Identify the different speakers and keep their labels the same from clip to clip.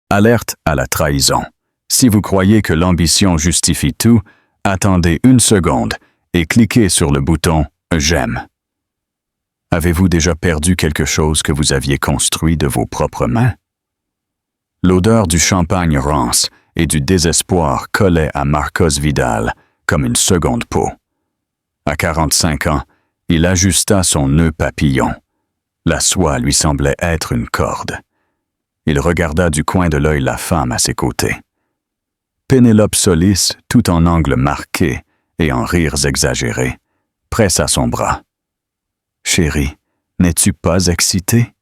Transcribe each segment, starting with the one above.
Speaker 1: Alerte à la trahison. Si vous croyez que l'ambition justifie tout, attendez une seconde et cliquez sur le bouton « J'aime ». Avez-vous déjà perdu quelque chose que vous aviez construit de vos propres mains? L'odeur du champagne rance et du désespoir collait à Marcos Vidal comme une seconde peau. À 45 ans, il ajusta son nœud papillon. La soie lui semblait être une corde. Il regarda du coin de l'œil la femme à ses côtés. Pénélope Solis, tout en angles marqués et en rires exagérés, pressa son bras. « Chérie, n'es-tu pas excitée? »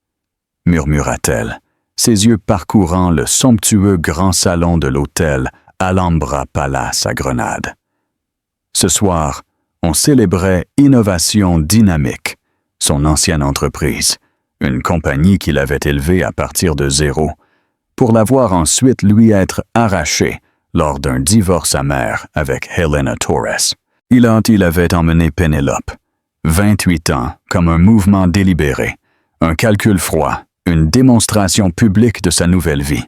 Speaker 1: murmura-t-elle, ses yeux parcourant le somptueux grand salon de l'hôtel Alhambra Palace à Grenade. Ce soir, on célébrait Innovation Dynamique, son ancienne entreprise, une compagnie qu'il avait élevée à partir de zéro, pour la voir ensuite lui être arrachée lors d'un divorce amer avec Helena Torres. Il avait emmené Pénélope, 28 ans, comme un mouvement délibéré, un calcul froid, une démonstration publique de sa nouvelle vie,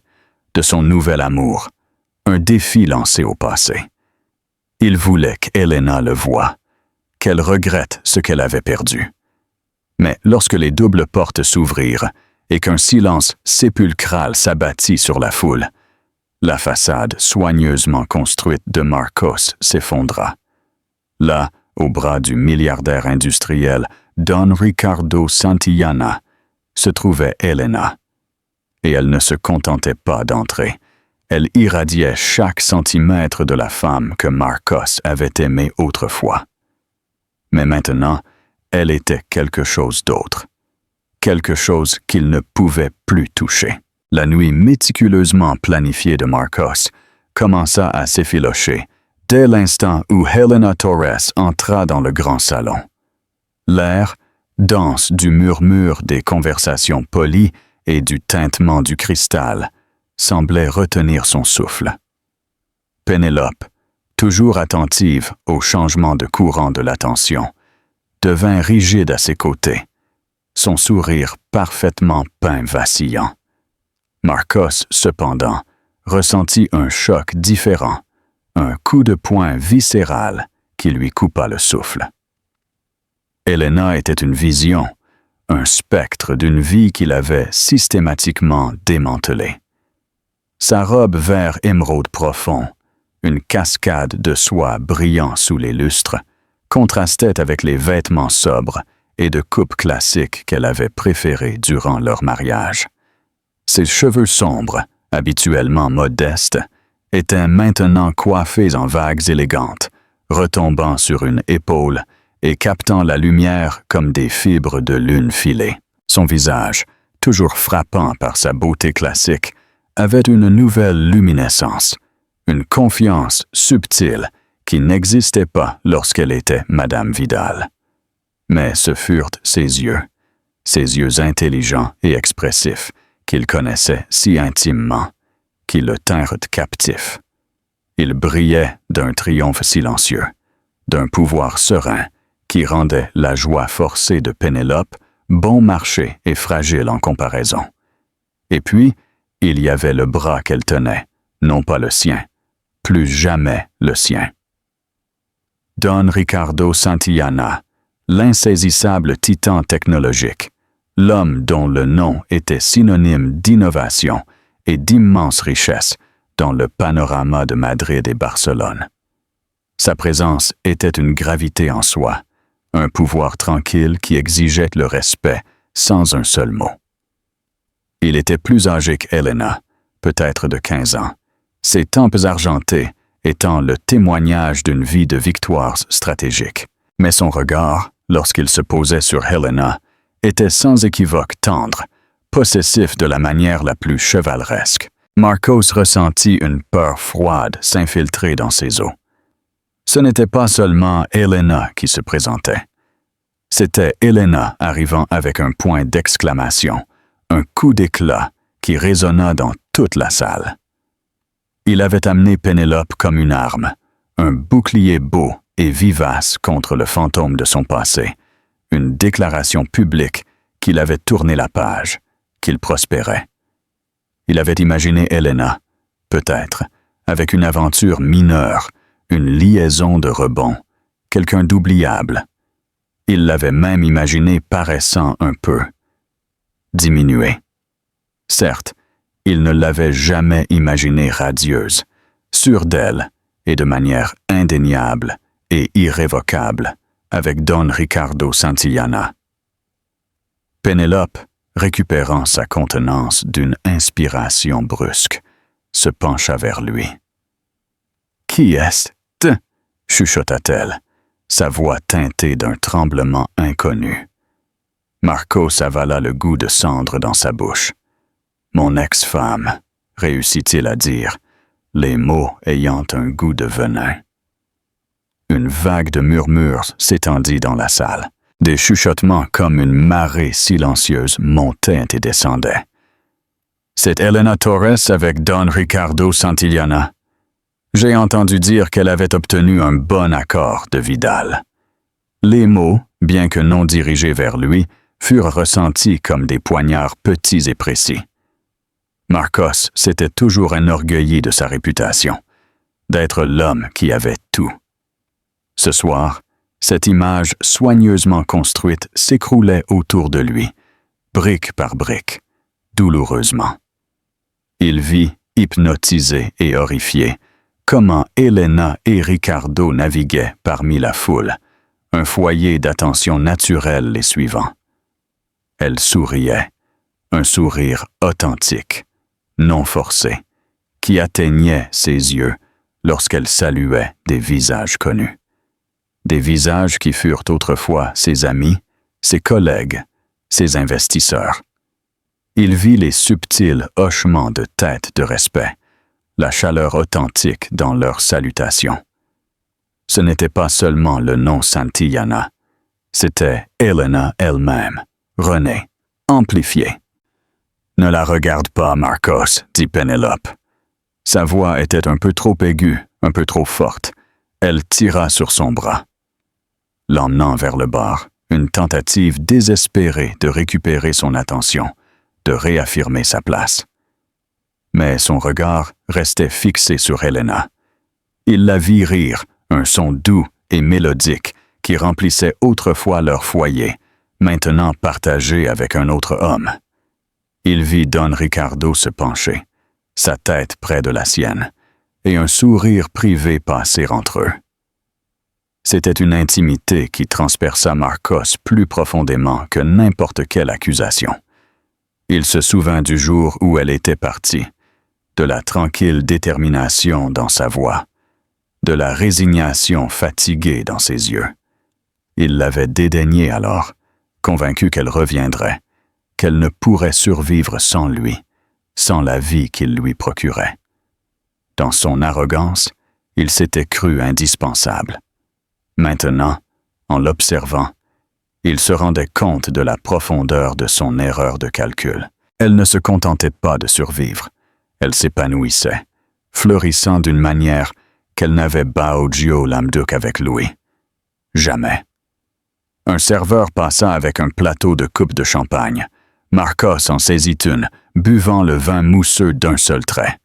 Speaker 1: de son nouvel amour, un défi lancé au passé. Il voulait qu'Helena le voie, qu'elle regrette ce qu'elle avait perdu. Mais lorsque les doubles portes s'ouvrirent et qu'un silence sépulcral s'abattit sur la foule, la façade soigneusement construite de Marcos s'effondra. Là, au bras du milliardaire industriel Don Ricardo Santillana, se trouvait Helena. Et elle ne se contentait pas d'entrer. Elle irradiait chaque centimètre de la femme que Marcos avait aimée autrefois. Mais maintenant, elle était quelque chose d'autre. Quelque chose qu'il ne pouvait plus toucher. La nuit méticuleusement planifiée de Marcos commença à s'effilocher dès l'instant où Helena Torres entra dans le grand salon. L'air, dense du murmure des conversations polies et du tintement du cristal, semblait retenir son souffle. Pénélope, toujours attentive au changement de courant de l'attention, devint rigide à ses côtés, son sourire parfaitement peint vacillant. Marcos, cependant, ressentit un choc différent, un coup de poing viscéral qui lui coupa le souffle. Helena était une vision, un spectre d'une vie qu'il avait systématiquement démantelée. Sa robe vert émeraude profond, une cascade de soie brillant sous les lustres, contrastait avec les vêtements sobres et de coupe classique qu'elle avait préférés durant leur mariage. Ses cheveux sombres, habituellement modestes, étaient maintenant coiffés en vagues élégantes, retombant sur une épaule et captant la lumière comme des fibres de lune filée. Son visage, toujours frappant par sa beauté classique, avait une nouvelle luminescence, une confiance subtile qui n'existait pas lorsqu'elle était Madame Vidal. Mais ce furent ses yeux intelligents et expressifs, qu'il connaissait si intimement, qui le tinrent captif. Il brillait d'un triomphe silencieux, d'un pouvoir serein qui rendait la joie forcée de Pénélope bon marché et fragile en comparaison. Et puis, il y avait le bras qu'elle tenait, non pas le sien, plus jamais le sien. Don Ricardo Santillana, l'insaisissable titan technologique, l'homme dont le nom était synonyme d'innovation et d'immense richesse dans le panorama de Madrid et Barcelone. Sa présence était une gravité en soi, un pouvoir tranquille qui exigeait le respect sans un seul mot. Il était plus âgé qu'Helena, peut-être de 15 ans, ses tempes argentées étant le témoignage d'une vie de victoires stratégiques. Mais son regard, lorsqu'il se posait sur Helena, était sans équivoque tendre, possessif de la manière la plus chevaleresque. Marcos ressentit une peur froide s'infiltrer dans ses os. Ce n'était pas seulement Helena qui se présentait. C'était Helena arrivant avec un point d'exclamation, un coup d'éclat qui résonna dans toute la salle. Il avait amené Pénélope comme une arme, un bouclier beau et vivace contre le fantôme de son passé, une déclaration publique qu'il avait tourné la page, qu'il prospérait. Il avait imaginé Helena, peut-être, avec une aventure mineure, une liaison de rebond, quelqu'un d'oubliable. Il l'avait même imaginée paraissant un peu diminuée. Certes, il ne l'avait jamais imaginée radieuse, sûre d'elle et de manière indéniable et irrévocable avec Don Ricardo Santillana. Pénélope, récupérant sa contenance d'une inspiration brusque, se pencha vers lui. « Qui est-ce » chuchota-t-elle, sa voix teintée d'un tremblement inconnu. Marcos avala le goût de cendre dans sa bouche. « Mon ex-femme » réussit-il à dire, les mots ayant un goût de venin. Une vague de murmures s'étendit dans la salle. Des chuchotements comme une marée silencieuse montaient et descendaient. « C'est Helena Torres avec Don Ricardo Santillana. J'ai entendu dire qu'elle avait obtenu un bon accord de Vidal. » Les mots, bien que non dirigés vers lui, furent ressentis comme des poignards petits et précis. Marcos s'était toujours enorgueilli de sa réputation, d'être l'homme qui avait tout. Ce soir, cette image soigneusement construite s'écroulait autour de lui, brique par brique, douloureusement. Il vit, hypnotisé et horrifié, comment Helena et Ricardo naviguaient parmi la foule, un foyer d'attention naturelle les suivant. Elle souriait, un sourire authentique, non forcé, qui atteignait ses yeux lorsqu'elle saluait des visages connus. Des visages qui furent autrefois ses amis, ses collègues, ses investisseurs. Il vit les subtils hochements de tête de respect, la chaleur authentique dans leurs salutations. Ce n'était pas seulement le nom Santillana, c'était Helena elle-même, Renée, amplifiée. « Ne la regarde pas, Marcos, » dit Pénélope. Sa voix était un peu trop aiguë, un peu trop forte. Elle tira sur son bras. L'emmenant vers le bar, une tentative désespérée de récupérer son attention, de réaffirmer sa place. Mais son regard restait fixé sur Helena. Il la vit rire, un son doux et mélodique qui remplissait autrefois leur foyer, maintenant partagé avec un autre homme. Il vit Don Ricardo se pencher, sa tête près de la sienne, et un sourire privé passer entre eux. C'était une intimité qui transperça Marcos plus profondément que n'importe quelle accusation. Il se souvint du jour où elle était partie, de la tranquille détermination dans sa voix, de la résignation fatiguée dans ses yeux. Il l'avait dédaignée alors, convaincu qu'elle reviendrait, qu'elle ne pourrait survivre sans lui, sans la vie qu'il lui procurait. Dans son arrogance, il s'était cru indispensable. Maintenant, en l'observant, il se rendait compte de la profondeur de son erreur de calcul. Elle ne se contentait pas de survivre. Elle s'épanouissait, fleurissant d'une manière qu'elle n'avait Baoggio l'Amduc avec Louis. Jamais. Un serveur passa avec un plateau de coupe de champagne. Marcos en saisit une, buvant le vin mousseux d'un seul trait.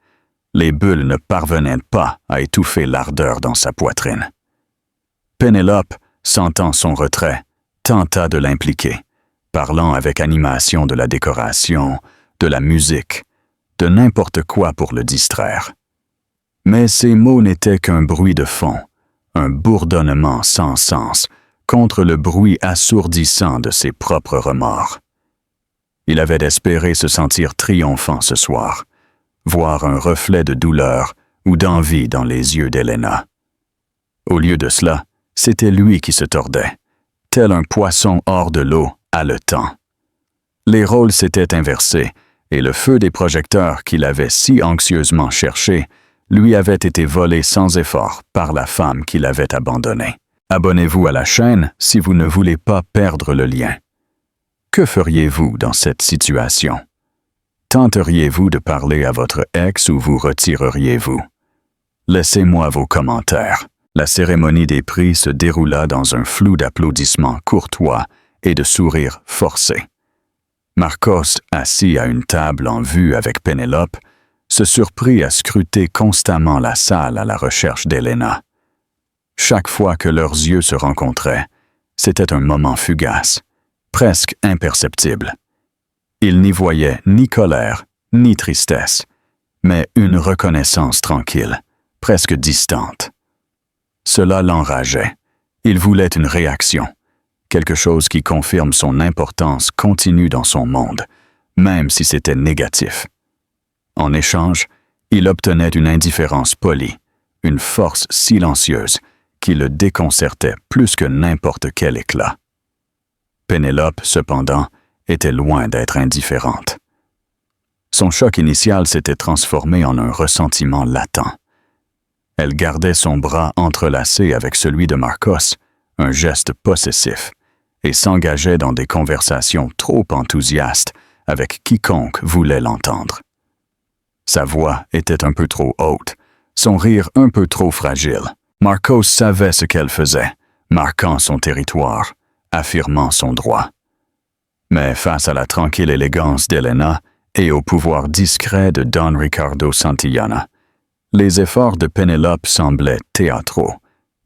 Speaker 1: Les bulles ne parvenaient pas à étouffer l'ardeur dans sa poitrine. Pénélope, sentant son retrait, tenta de l'impliquer, parlant avec animation de la décoration, de la musique, de n'importe quoi pour le distraire. Mais ces mots n'étaient qu'un bruit de fond, un bourdonnement sans sens contre le bruit assourdissant de ses propres remords. Il avait espéré se sentir triomphant ce soir, voir un reflet de douleur ou d'envie dans les yeux d'Helena. Au lieu de cela, c'était lui qui se tordait, tel un poisson hors de l'eau, haletant. Les rôles s'étaient inversés, et le feu des projecteurs qu'il avait si anxieusement cherché lui avait été volé sans effort par la femme qui l'avait abandonné. Abonnez-vous à la chaîne si vous ne voulez pas perdre le lien. Que feriez-vous dans cette situation? Tenteriez-vous de parler à votre ex ou vous retireriez-vous? Laissez-moi vos commentaires. La cérémonie des prix se déroula dans un flou d'applaudissements courtois et de sourires forcés. Marcos, assis à une table en vue avec Pénélope, se surprit à scruter constamment la salle à la recherche d'Helena. Chaque fois que leurs yeux se rencontraient, c'était un moment fugace, presque imperceptible. Il n'y voyait ni colère, ni tristesse, mais une reconnaissance tranquille, presque distante. Cela l'enrageait. Il voulait une réaction, quelque chose qui confirme son importance continue dans son monde, même si c'était négatif. En échange, il obtenait une indifférence polie, une force silencieuse qui le déconcertait plus que n'importe quel éclat. Pénélope, cependant, était loin d'être indifférente. Son choc initial s'était transformé en un ressentiment latent. Elle gardait son bras entrelacé avec celui de Marcos, un geste possessif, et s'engageait dans des conversations trop enthousiastes avec quiconque voulait l'entendre. Sa voix était un peu trop haute, son rire un peu trop fragile. Marcos savait ce qu'elle faisait, marquant son territoire, affirmant son droit. Mais face à la tranquille élégance d'Helena et au pouvoir discret de Don Ricardo Santillana, les efforts de Pénélope semblaient théâtraux,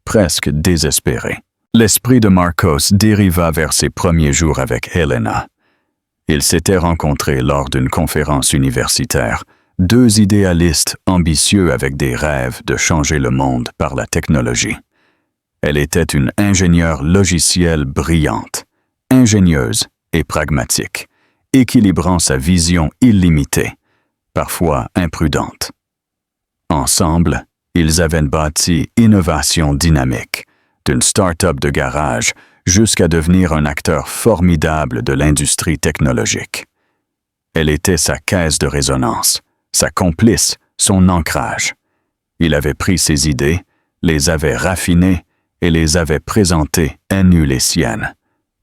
Speaker 1: presque désespérés. L'esprit de Marcos dériva vers ses premiers jours avec Helena. Ils s'étaient rencontrés lors d'une conférence universitaire, deux idéalistes ambitieux avec des rêves de changer le monde par la technologie. Elle était une ingénieure logicielle brillante, ingénieuse et pragmatique, équilibrant sa vision illimitée, parfois imprudente. Ensemble, ils avaient bâti innovation dynamique, d'une start-up de garage jusqu'à devenir un acteur formidable de l'industrie technologique. Elle était sa caisse de résonance, sa complice, son ancrage. Il avait pris ses idées, les avait raffinées et les avait présentées nu les siennes,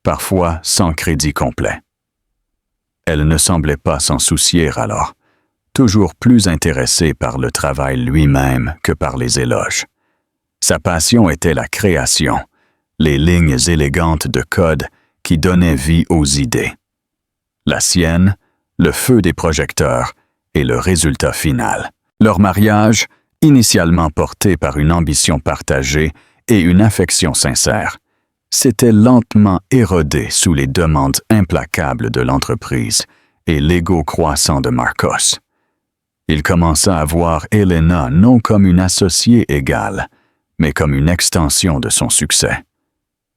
Speaker 1: parfois sans crédit complet. Elle ne semblait pas s'en soucier alors, toujours plus intéressée par le travail lui-même que par les éloges. Sa passion était la création, les lignes élégantes de code qui donnaient vie aux idées. La sienne, le feu des projecteurs et le résultat final. Leur mariage, initialement porté par une ambition partagée et une affection sincère, s'était lentement érodé sous les demandes implacables de l'entreprise et l'ego croissant de Marcos. Il commença à voir Helena non comme une associée égale, mais comme une extension de son succès.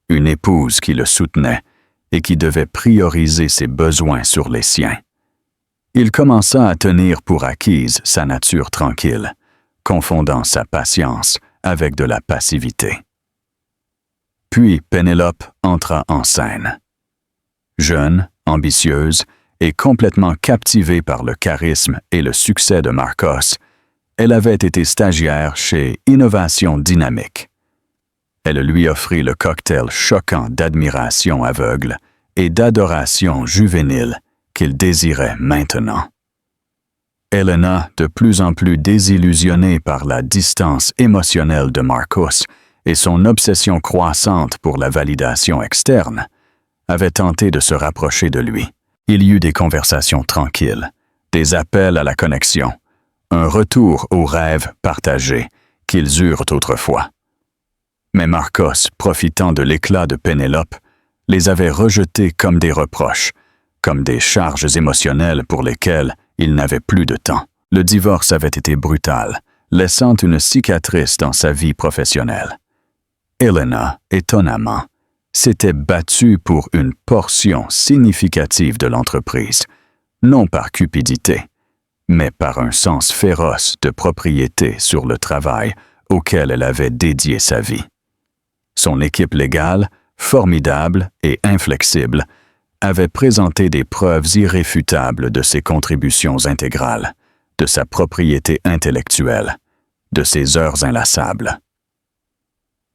Speaker 1: Une épouse qui le soutenait et qui devait prioriser ses besoins sur les siens. Il commença à tenir pour acquise sa nature tranquille, confondant sa patience avec de la passivité. Puis Pénélope entra en scène. Jeune, ambitieuse et complètement captivée par le charisme et le succès de Marcos, elle avait été stagiaire chez Innovation Dynamique. Elle lui offrit le cocktail choquant d'admiration aveugle et d'adoration juvénile qu'il désirait maintenant. Helena, de plus en plus désillusionnée par la distance émotionnelle de Marcos et son obsession croissante pour la validation externe, avait tenté de se rapprocher de lui. Il y eut des conversations tranquilles, des appels à la connexion, un retour aux rêves partagés qu'ils eurent autrefois. Mais Marcos, profitant de l'éclat de Pénélope, les avait rejetés comme des reproches, comme des charges émotionnelles pour lesquelles il n'avait plus de temps. Le divorce avait été brutal, laissant une cicatrice dans sa vie professionnelle. Helena, étonnamment, s'était battue pour une portion significative de l'entreprise, non par cupidité, mais par un sens féroce de propriété sur le travail auquel elle avait dédié sa vie. Son équipe légale, formidable et inflexible, avait présenté des preuves irréfutables de ses contributions intégrales, de sa propriété intellectuelle, de ses heures inlassables.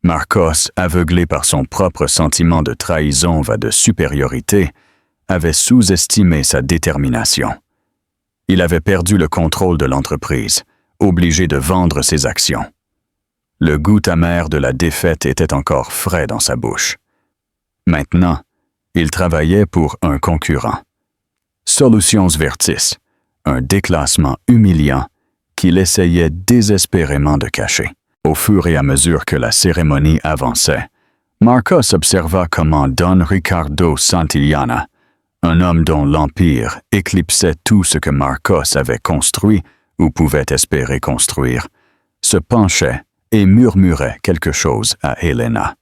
Speaker 1: Marcos, aveuglé par son propre sentiment de trahison va de supériorité, avait sous-estimé sa détermination. Il avait perdu le contrôle de l'entreprise, obligé de vendre ses actions. Le goût amer de la défaite était encore frais dans sa bouche. Maintenant, il travaillait pour un concurrent. Solutions Vertis, un déclassement humiliant qu'il essayait désespérément de cacher. Au fur et à mesure que la cérémonie avançait, Marcos observa comment Don Ricardo Santillana, un homme dont l'empire éclipsait tout ce que Marcos avait construit ou pouvait espérer construire, se penchait et murmurait quelque chose à Helena.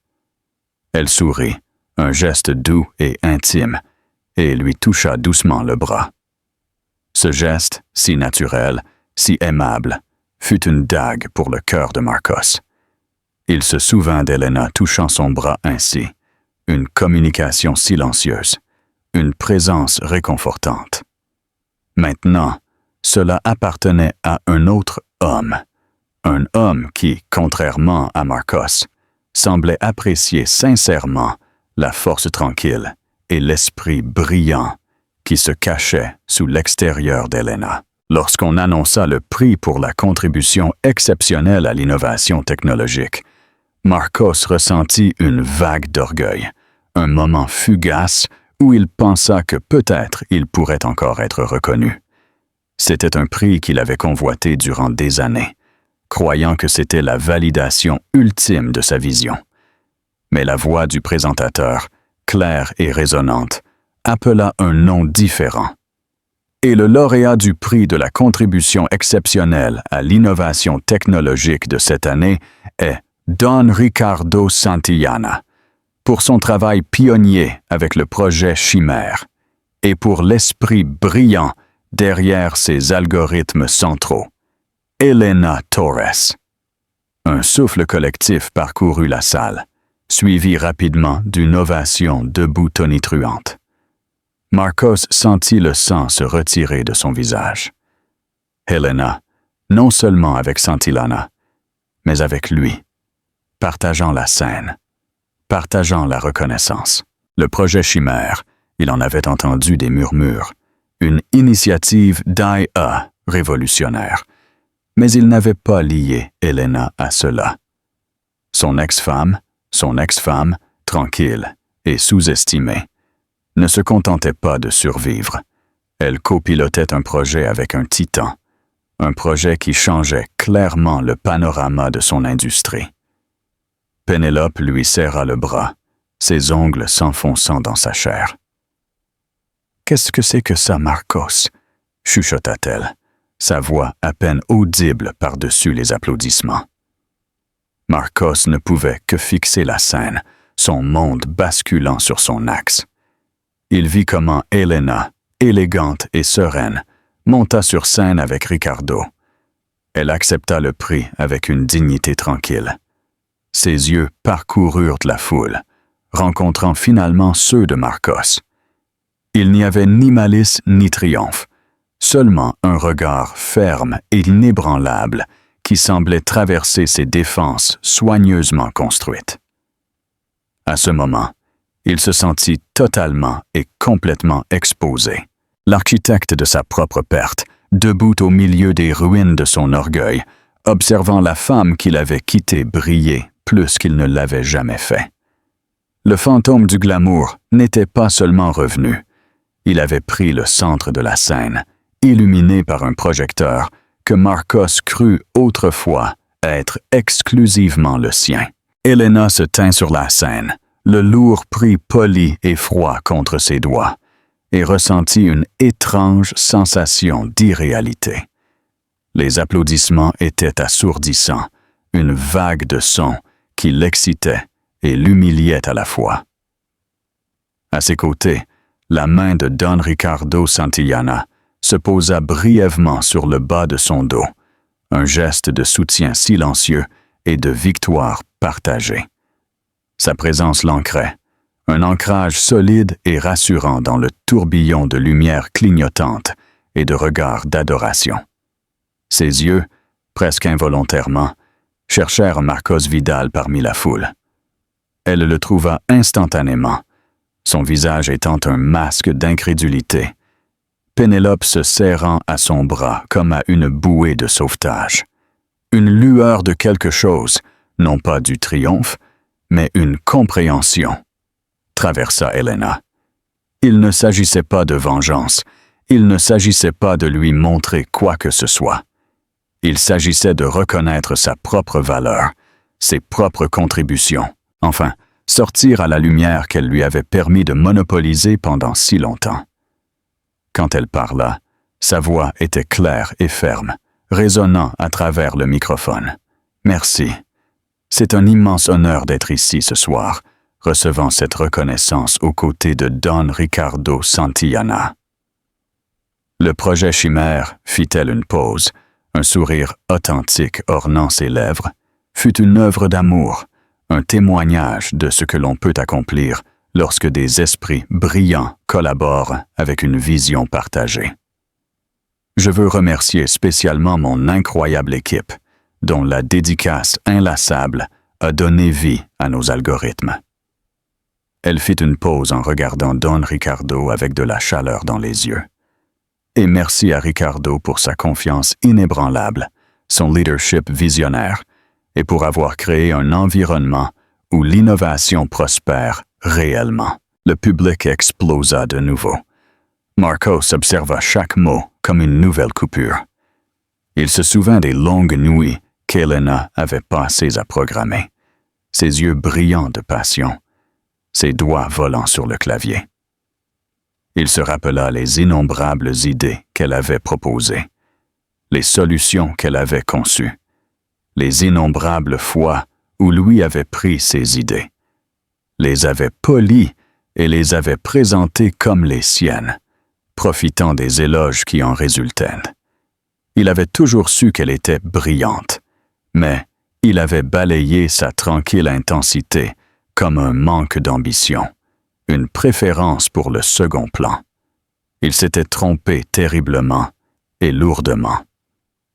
Speaker 1: Elle sourit, un geste doux et intime, et lui toucha doucement le bras. Ce geste, si naturel, si aimable, fut une dague pour le cœur de Marcos. Il se souvint d'Helena touchant son bras ainsi, une communication silencieuse, une présence réconfortante. Maintenant, cela appartenait à un autre homme, un homme qui, contrairement à Marcos, semblait apprécier sincèrement la force tranquille et l'esprit brillant qui se cachait sous l'extérieur d'Helena. Lorsqu'on annonça le prix pour la contribution exceptionnelle à l'innovation technologique, Marcos ressentit une vague d'orgueil, un moment fugace où il pensa que peut-être il pourrait encore être reconnu. C'était un prix qu'il avait convoité durant des années, croyant que c'était la validation ultime de sa vision. Mais la voix du présentateur, claire et résonnante, appela un nom différent. Et le lauréat du prix de la contribution exceptionnelle à l'innovation technologique de cette année est Don Ricardo Santillana, pour son travail pionnier avec le projet Chimère et pour l'esprit brillant derrière ses algorithmes centraux. Helena Torres. Un souffle collectif parcourut la salle, suivi rapidement d'une ovation debout tonitruante. Marcos sentit le sang se retirer de son visage. Helena, non seulement avec Santillana, mais avec lui, partageant la scène, partageant la reconnaissance. Le projet Chimère, il en avait entendu des murmures, une initiative d'IA révolutionnaire, mais il n'avait pas lié Helena à cela. Son ex-femme, tranquille et sous-estimée, ne se contentait pas de survivre. Elle copilotait un projet avec un titan, un projet qui changeait clairement le panorama de son industrie. Pénélope lui serra le bras, ses ongles s'enfonçant dans sa chair. « Qu'est-ce que c'est que ça, Marcos ?» chuchota-t-elle, sa voix à peine audible par-dessus les applaudissements. Marcos ne pouvait que fixer la scène, son monde basculant sur son axe. Il vit comment Helena, élégante et sereine, monta sur scène avec Ricardo. Elle accepta le prix avec une dignité tranquille. Ses yeux parcoururent la foule, rencontrant finalement ceux de Marcos. Il n'y avait ni malice ni triomphe, seulement un regard ferme et inébranlable qui semblait traverser ses défenses soigneusement construites. À ce moment, il se sentit totalement et complètement exposé. L'architecte de sa propre perte, debout au milieu des ruines de son orgueil, observant la femme qu'il avait quittée briller plus qu'il ne l'avait jamais fait. Le fantôme du glamour n'était pas seulement revenu. Il avait pris le centre de la scène, illuminé par un projecteur que Marcos crut autrefois être exclusivement le sien. Helena se tint sur la scène, le lourd prix poli et froid contre ses doigts, et ressentit une étrange sensation d'irréalité. Les applaudissements étaient assourdissants, une vague de son qui l'excitait et l'humiliait à la fois. À ses côtés, la main de Don Ricardo Santillana se posa brièvement sur le bas de son dos, un geste de soutien silencieux et de victoire partagée. Sa présence l'ancrait, un ancrage solide et rassurant dans le tourbillon de lumière clignotante et de regards d'adoration. Ses yeux, presque involontairement, cherchèrent Marcos Vidal parmi la foule. Elle le trouva instantanément, son visage étant un masque d'incrédulité, Pénélope se serrant à son bras comme à une bouée de sauvetage. Une lueur de quelque chose, non pas du triomphe, mais une compréhension, traversa Helena. Il ne s'agissait pas de vengeance, il ne s'agissait pas de lui montrer quoi que ce soit. Il s'agissait de reconnaître sa propre valeur, ses propres contributions, enfin, sortir à la lumière qu'elle lui avait permis de monopoliser pendant si longtemps. Quand elle parla, sa voix était claire et ferme, résonnant à travers le microphone. « Merci. C'est un immense honneur d'être ici ce soir, recevant cette reconnaissance aux côtés de Don Ricardo Santillana. » Le projet Chimère fit-elle une pause, un sourire authentique ornant ses lèvres, fut une œuvre d'amour, un témoignage de ce que l'on peut accomplir lorsque des esprits brillants collaborent avec une vision partagée. Je veux remercier spécialement mon incroyable équipe, dont la dédicace inlassable a donné vie à nos algorithmes. Elle fit une pause en regardant Don Ricardo avec de la chaleur dans les yeux. Et merci à Ricardo pour sa confiance inébranlable, son leadership visionnaire, et pour avoir créé un environnement où l'innovation prospère réellement. Le public explosa de nouveau. Marcos observa chaque mot comme une nouvelle coupure. Il se souvint des longues nuits qu'Elena avait passées à programmer, ses yeux brillants de passion, ses doigts volant sur le clavier. Il se rappela les innombrables idées qu'elle avait proposées, les solutions qu'elle avait conçues, les innombrables fois où lui avait pris ses idées, les avait polies et les avait présentées comme les siennes, profitant des éloges qui en résultaient. Il avait toujours su qu'elle était brillante, mais il avait balayé sa tranquille intensité comme un manque d'ambition, une préférence pour le second plan. Il s'était trompé terriblement et lourdement.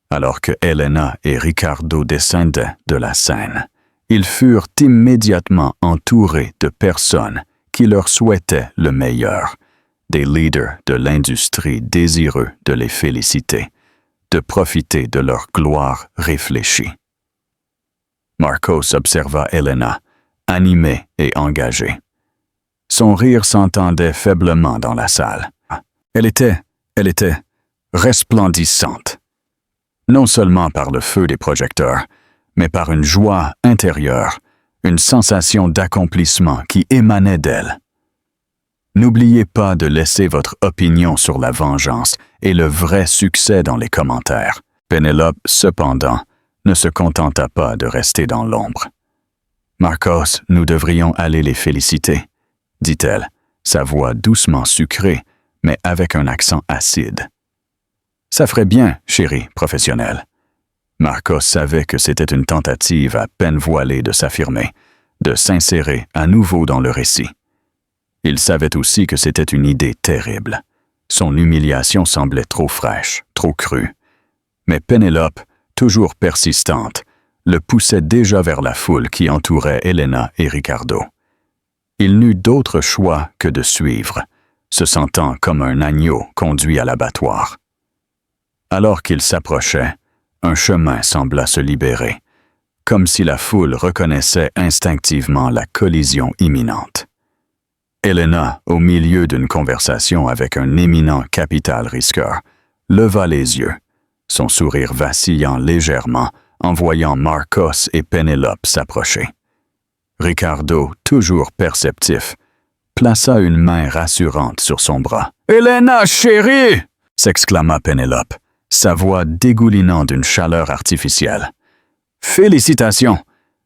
Speaker 1: Alors que Elena et Ricardo descendaient de la scène, ils furent immédiatement entourés de personnes qui leur souhaitaient le meilleur, des leaders de l'industrie désireux de les féliciter, de profiter de leur gloire réfléchie. Marcos observa Elena, animée et engagée. Son rire s'entendait faiblement dans la salle. Elle était resplendissante. Non seulement par le feu des projecteurs, mais par une joie intérieure, une sensation d'accomplissement qui émanait d'elle. N'oubliez pas de laisser votre opinion sur la vengeance et le vrai succès dans les commentaires. Pénélope, cependant, ne se contenta pas de rester dans l'ombre. « Marcos, nous devrions aller les féliciter, » dit-elle, sa voix doucement sucrée, mais avec un accent acide. « Ça ferait bien, chérie professionnelle. » Marcos savait que c'était une tentative à peine voilée de s'affirmer, de s'insérer à nouveau dans le récit. Il savait aussi que c'était une idée terrible. Son humiliation semblait trop fraîche, trop crue. Mais Pénélope, toujours persistante, le poussait déjà vers la foule qui entourait Elena et Ricardo. Il n'eut d'autre choix que de suivre, se sentant comme un agneau conduit à l'abattoir. Alors qu'il s'approchait, un chemin sembla se libérer, comme si la foule reconnaissait instinctivement la collision imminente. Elena, au milieu d'une conversation avec un éminent capital risqueur, leva les yeux, son sourire vacillant légèrement en voyant Marcos et Pénélope s'approcher. Ricardo, toujours perceptif, plaça une main rassurante sur son bras. « Elena, chérie !» s'exclama Pénélope, sa voix dégoulinant d'une chaleur artificielle. « Félicitations!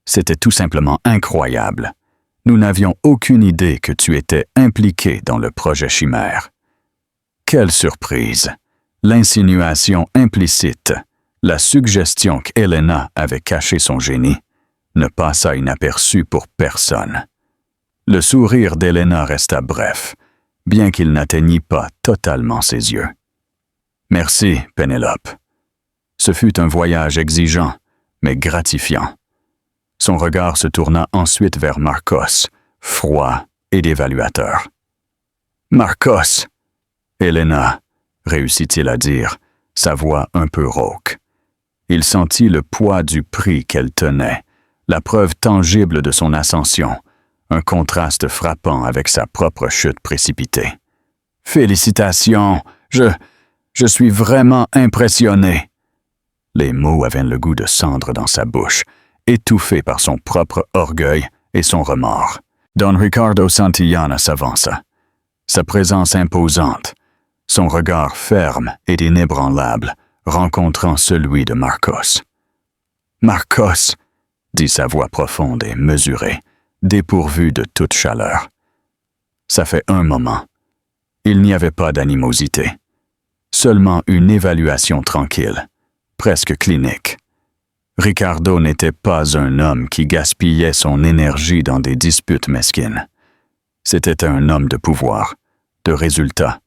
Speaker 1: C'était tout simplement incroyable. Nous n'avions aucune idée que tu étais impliqué dans le projet Chimère. » Quelle surprise! L'insinuation implicite, la suggestion qu'Elena avait caché son génie, ne passa inaperçue pour personne. Le sourire d'Elena resta bref, bien qu'il n'atteignît pas totalement ses yeux. « Merci, Pénélope. Ce fut un voyage exigeant, mais gratifiant. » Son regard se tourna ensuite vers Marcos, froid et dévaluateur. « Marcos! » Elena, réussit-il à dire, sa voix un peu rauque. Il sentit le poids du prix qu'elle tenait, la preuve tangible de son ascension, un contraste frappant avec sa propre chute précipitée. « Félicitations! Je suis vraiment impressionné. » Les mots avaient le goût de cendre dans sa bouche, étouffé par son propre orgueil et son remords. Don Ricardo Santillana s'avança. Sa présence imposante, son regard ferme et inébranlable, rencontrant celui de Marcos. « Marcos !» dit sa voix profonde et mesurée, dépourvue de toute chaleur. Ça fait un moment. Il n'y avait pas d'animosité. Seulement une évaluation tranquille, presque clinique. Ricardo n'était pas un homme qui gaspillait son énergie dans des disputes mesquines. C'était un homme de pouvoir, de résultats,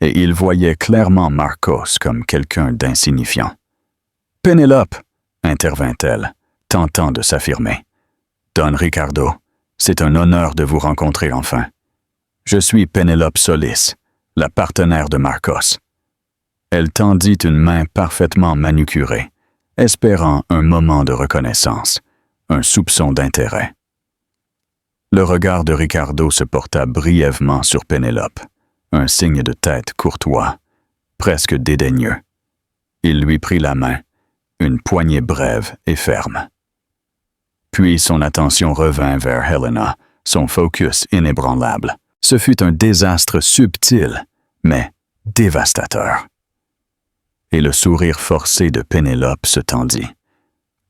Speaker 1: et il voyait clairement Marcos comme quelqu'un d'insignifiant. « Pénélope !» intervint-elle, tentant de s'affirmer. « Don Ricardo, c'est un honneur de vous rencontrer enfin. Je suis Pénélope Solis, la partenaire de Marcos. » Elle tendit une main parfaitement manucurée, espérant un moment de reconnaissance, un soupçon d'intérêt. Le regard de Ricardo se porta brièvement sur Pénélope, un signe de tête courtois, presque dédaigneux. Il lui prit la main, une poignée brève et ferme. Puis son attention revint vers Helena, son focus inébranlable. Ce fut un désastre subtil, mais dévastateur. Et le sourire forcé de Pénélope se tendit.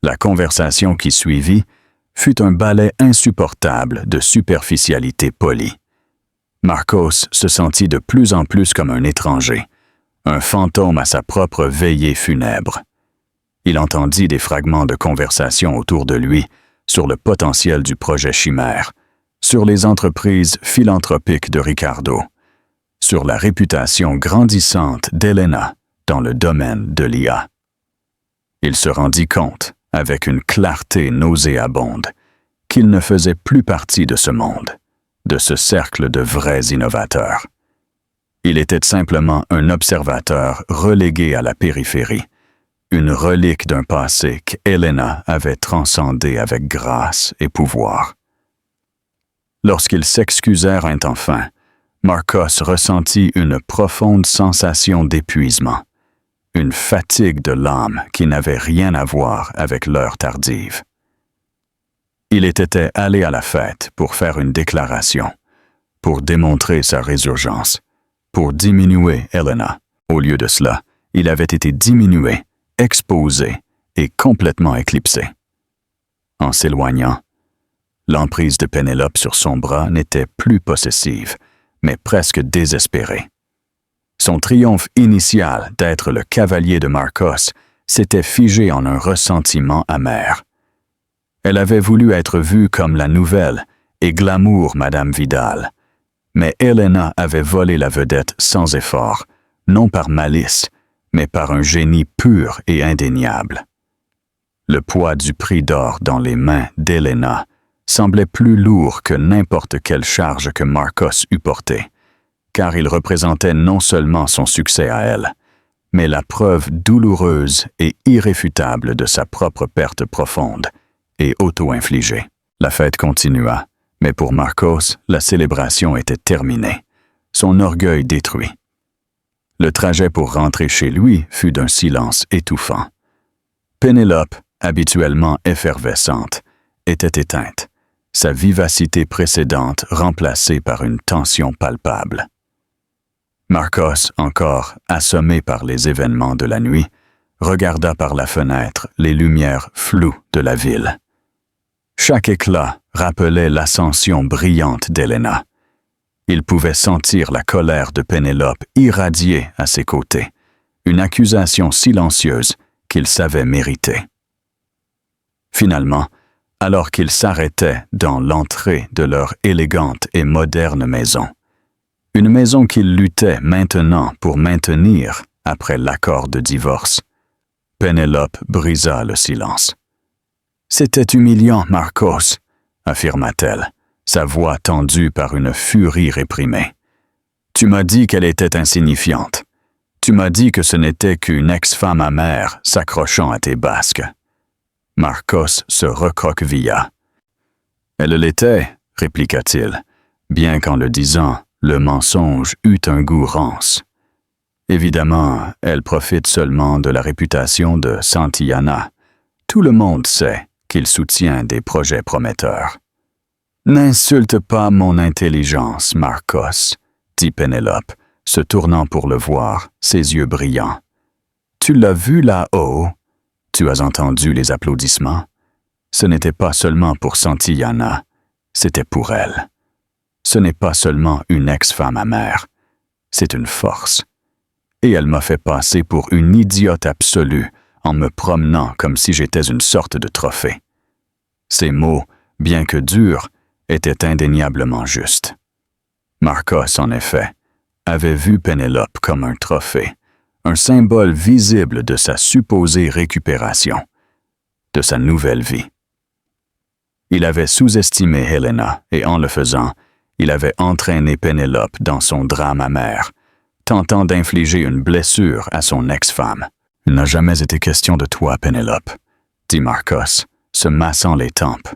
Speaker 1: La conversation qui suivit fut un balai insupportable de superficialité polie. Marcos se sentit de plus en plus comme un étranger, un fantôme à sa propre veillée funèbre. Il entendit des fragments de conversation autour de lui sur le potentiel du projet Chimère, sur les entreprises philanthropiques de Ricardo, sur la réputation grandissante d'Helena dans le domaine de l'IA. Il se rendit compte, avec une clarté nauséabonde, qu'il ne faisait plus partie de ce monde, de ce cercle de vrais innovateurs. Il était simplement un observateur relégué à la périphérie, une relique d'un passé qu'Helena avait transcendé avec grâce et pouvoir. Lorsqu'ils s'excusèrent enfin, Marcos ressentit une profonde sensation d'épuisement, une fatigue de l'âme qui n'avait rien à voir avec l'heure tardive. Il était allé à la fête pour faire une déclaration, pour démontrer sa résurgence, pour diminuer Helena. Au lieu de cela, il avait été diminué, exposé et complètement éclipsé. En s'éloignant, l'emprise de Pénélope sur son bras n'était plus possessive, mais presque désespérée. Son triomphe initial d'être le cavalier de Marcos s'était figé en un ressentiment amer. Elle avait voulu être vue comme la nouvelle et glamour Madame Vidal, mais Helena avait volé la vedette sans effort, non par malice, mais par un génie pur et indéniable. Le poids du prix d'or dans les mains d'Helena semblait plus lourd que n'importe quelle charge que Marcos eût portée, car il représentait non seulement son succès à elle, mais la preuve douloureuse et irréfutable de sa propre perte profonde et auto-infligée. La fête continua, mais pour Marcos, la célébration était terminée, son orgueil détruit. Le trajet pour rentrer chez lui fut d'un silence étouffant. Pénélope, habituellement effervescente, était éteinte, sa vivacité précédente remplacée par une tension palpable. Marcos, encore assommé par les événements de la nuit, regarda par la fenêtre les lumières floues de la ville. Chaque éclat rappelait l'ascension brillante d'Helena. Il pouvait sentir la colère de Pénélope irradier à ses côtés, une accusation silencieuse qu'il savait mériter. Finalement, alors qu'ils s'arrêtaient dans l'entrée de leur élégante et moderne maison, une maison qu'ils luttaient maintenant pour maintenir après l'accord de divorce, Pénélope brisa le silence. « C'était humiliant, Marcos, » affirma-t-elle, sa voix tendue par une furie réprimée. « Tu m'as dit qu'elle était insignifiante. Tu m'as dit que ce n'était qu'une ex-femme amère s'accrochant à tes basques. » Marcos se recroquevilla. « Elle l'était, » répliqua-t-il, bien qu'en le disant, le mensonge eut un goût rance. Évidemment, elle profite seulement de la réputation de Santillana. Tout le monde sait qu'il soutient des projets prometteurs. « N'insulte pas mon intelligence, Marcos, » dit Pénélope, se tournant pour le voir, ses yeux brillants. « Tu l'as vu là-haut? Tu as entendu les applaudissements? Ce n'était pas seulement pour Santillana, c'était pour elle. Ce n'est pas seulement une ex-femme amère, c'est une force. Et elle m'a fait passer pour une idiote absolue en me promenant comme si j'étais une sorte de trophée. » Ces mots, bien que durs, étaient indéniablement justes. Marcos, en effet, avait vu Pénélope comme un trophée, un symbole visible de sa supposée récupération, de sa nouvelle vie. Il avait sous-estimé Helena et en le faisant, il avait entraîné Pénélope dans son drame amer, tentant d'infliger une blessure à son ex-femme. « Il n'a jamais été question de toi, Pénélope, » dit Marcos, se massant les tempes,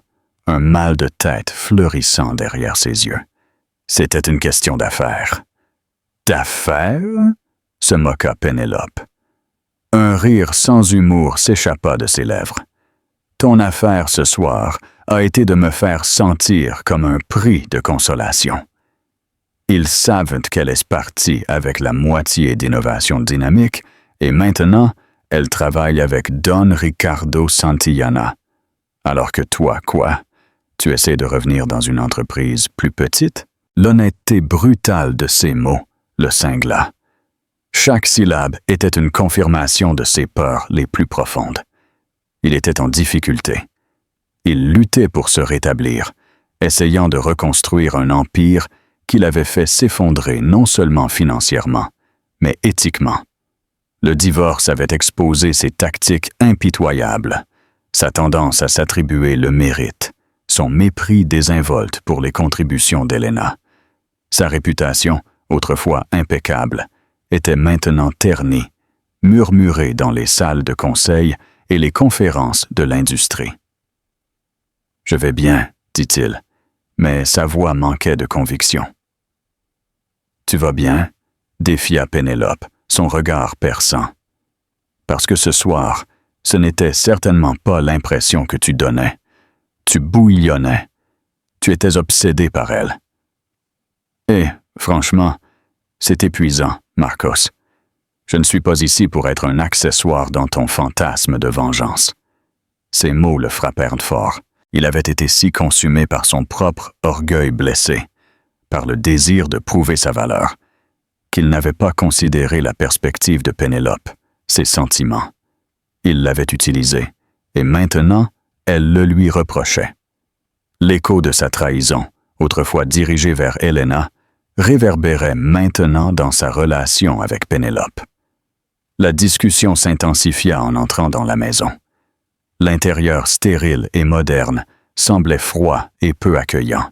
Speaker 1: un mal de tête fleurissant derrière ses yeux. C'était une question d'affaires. « D'affaires ?» se moqua Pénélope. Un rire sans humour s'échappa de ses lèvres. « Ton affaire ce soir a été de me faire sentir comme un prix de consolation. Ils savent qu'elle est partie avec la moitié d'Innovation Dynamique et maintenant, elle travaille avec Don Ricardo Santillana. Alors que toi, quoi? Tu essaies de revenir dans une entreprise plus petite? » L'honnêteté brutale de ces mots le cingla. Chaque syllabe était une confirmation de ses peurs les plus profondes. Il était en difficulté. Il luttait pour se rétablir, essayant de reconstruire un empire qu'il avait fait s'effondrer non seulement financièrement, mais éthiquement. Le divorce avait exposé ses tactiques impitoyables, sa tendance à s'attribuer le mérite, son mépris désinvolte pour les contributions d'Helena. Sa réputation, autrefois impeccable, était maintenant ternie, murmurée dans les salles de conseil et les conférences de l'industrie. « Je vais bien, » dit-il, mais sa voix manquait de conviction. « Tu vas bien ?» défia Pénélope, son regard perçant. « Parce que ce soir, ce n'était certainement pas l'impression que tu donnais. Tu bouillonnais. Tu étais obsédé par elle. Et, franchement, c'est épuisant, Marcos. Je ne suis pas ici pour être un accessoire dans ton fantasme de vengeance. » Ces mots le frappèrent fort. Il avait été si consumé par son propre orgueil blessé, par le désir de prouver sa valeur, qu'il n'avait pas considéré la perspective de Pénélope, ses sentiments. Il l'avait utilisée, et maintenant, elle le lui reprochait. L'écho de sa trahison, autrefois dirigé vers Helena, réverbérait maintenant dans sa relation avec Pénélope. La discussion s'intensifia en entrant dans la maison. L'intérieur stérile et moderne semblait froid et peu accueillant.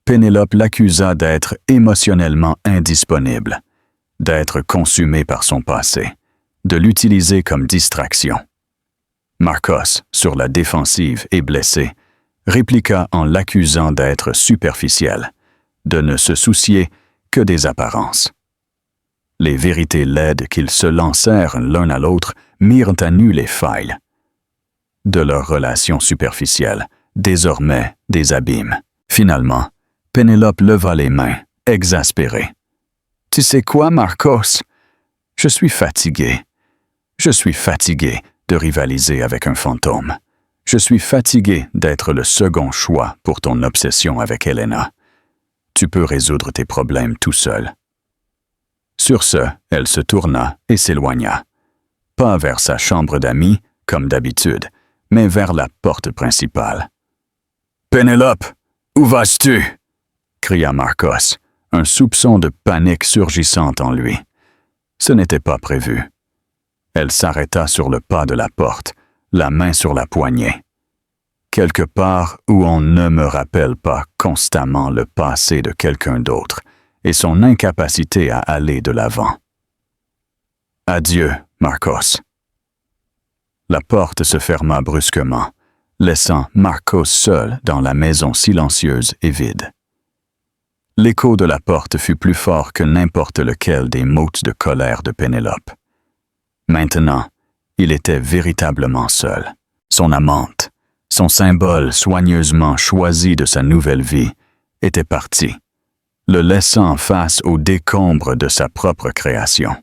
Speaker 1: Pénélope l'accusa d'être émotionnellement indisponible, d'être consumée par son passé, de l'utiliser comme distraction. Marcos, sur la défensive et blessé, répliqua en l'accusant d'être superficiel, de ne se soucier que des apparences. Les vérités laides qu'ils se lancèrent l'un à l'autre mirent à nu les failles de leur relation superficielle, désormais des abîmes. Finalement, Pénélope leva les mains, exaspérée. « Tu sais quoi, Marcos? Je suis fatiguée. Je suis fatiguée de rivaliser avec un fantôme. Je suis fatiguée d'être le second choix pour ton obsession avec Helena. Tu peux résoudre tes problèmes tout seul. » Sur ce, elle se tourna et s'éloigna. Pas vers sa chambre d'amis, comme d'habitude, mais vers la porte principale. « Pénélope, où vas-tu? » cria Marcos, un soupçon de panique surgissant en lui. Ce n'était pas prévu. Elle s'arrêta sur le pas de la porte, la main sur la poignée. Quelque part où on ne me rappelle pas constamment le passé de quelqu'un d'autre et son incapacité à aller de l'avant. Adieu, Marcos. La porte se ferma brusquement, laissant Marcos seul dans la maison silencieuse et vide. L'écho de la porte fut plus fort que n'importe lequel des mots de colère de Pénélope. Maintenant, il était véritablement seul. Son amante, son symbole soigneusement choisi de sa nouvelle vie, était parti, le laissant face aux décombres de sa propre création.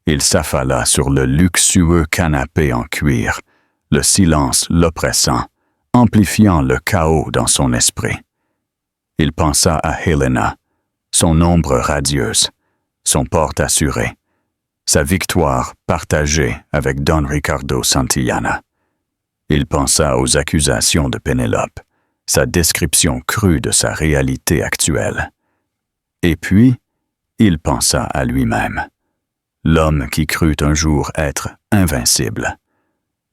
Speaker 1: Il s'affala sur le luxueux canapé en cuir, le silence l'oppressant, amplifiant le chaos dans son esprit. Il pensa à Helena, son ombre radieuse, son port assuré, sa victoire partagée avec Don Ricardo Santillana. Il pensa aux accusations de Pénélope, sa description crue de sa réalité actuelle. Et puis, il pensa à lui-même, l'homme qui crut un jour être invincible,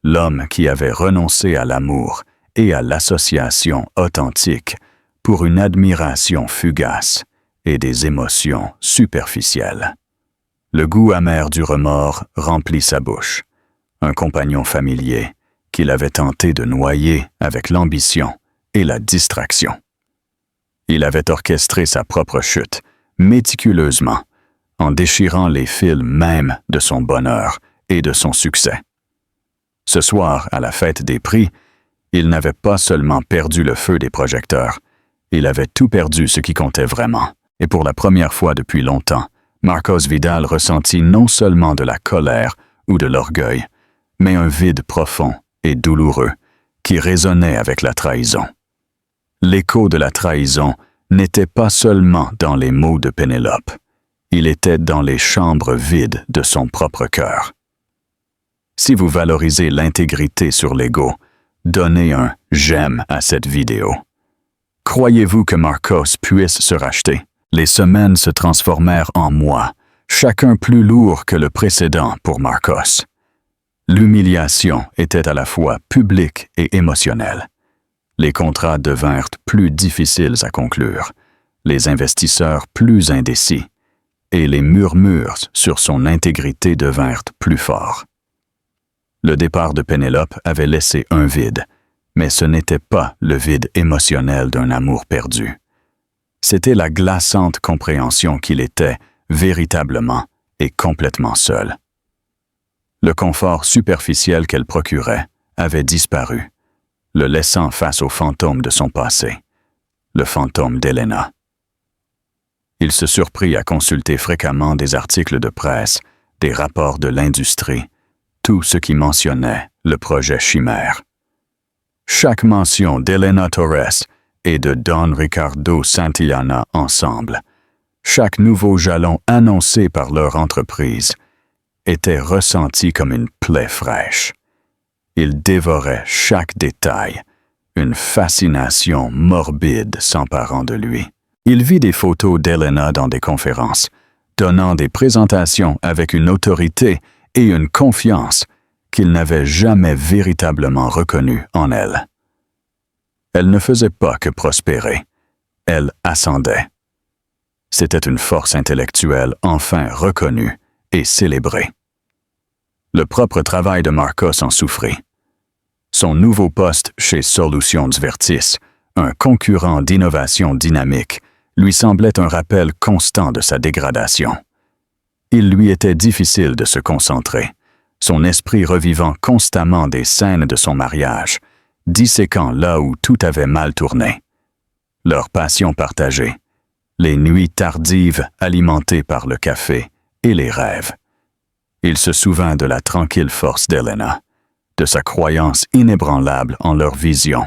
Speaker 1: l'homme qui avait renoncé à l'amour et à l'association authentique pour une admiration fugace et des émotions superficielles. Le goût amer du remords remplit sa bouche, un compagnon familier qu'il avait tenté de noyer avec l'ambition et la distraction. Il avait orchestré sa propre chute, méticuleusement, en déchirant les fils mêmes de son bonheur et de son succès. Ce soir, à la fête des prix, il n'avait pas seulement perdu le feu des projecteurs, il avait tout perdu ce qui comptait vraiment. Et pour la première fois depuis longtemps, Marcos Vidal ressentit non seulement de la colère ou de l'orgueil, mais un vide profond et douloureux qui résonnait avec la trahison. L'écho de la trahison n'était pas seulement dans les mots de Pénélope, il était dans les chambres vides de son propre cœur. Si vous valorisez l'intégrité sur l'ego, donnez un « j'aime » à cette vidéo. Croyez-vous que Marcos puisse se racheter? Les semaines se transformèrent en mois, chacun plus lourd que le précédent pour Marcos. L'humiliation était à la fois publique et émotionnelle. Les contrats devinrent plus difficiles à conclure, les investisseurs plus indécis, et les murmures sur son intégrité devinrent plus forts. Le départ de Pénélope avait laissé un vide, mais ce n'était pas le vide émotionnel d'un amour perdu. C'était la glaçante compréhension qu'il était, véritablement et complètement seul. Le confort superficiel qu'elle procurait avait disparu, le laissant face au fantôme de son passé, le fantôme d'Helena. Il se surprit à consulter fréquemment des articles de presse, des rapports de l'industrie, tout ce qui mentionnait le projet Chimère. Chaque mention d'Helena Torres et de Don Ricardo Santillana ensemble, chaque nouveau jalon annoncé par leur entreprise, était ressenti comme une plaie fraîche. Il dévorait chaque détail, une fascination morbide s'emparant de lui. Il vit des photos d'Helena dans des conférences, donnant des présentations avec une autorité et une confiance qu'il n'avait jamais véritablement reconnue en elle. Elle ne faisait pas que prospérer, elle ascendait. C'était une force intellectuelle enfin reconnue et célébrée. Le propre travail de Marcos en souffrit. Son nouveau poste chez Solutions Vertis, un concurrent d'innovation dynamique, lui semblait un rappel constant de sa dégradation. Il lui était difficile de se concentrer, son esprit revivant constamment des scènes de son mariage, disséquant là où tout avait mal tourné. Leur passion partagée, les nuits tardives alimentées par le café et les rêves. Il se souvint de la tranquille force d'Helena, de sa croyance inébranlable en leur vision,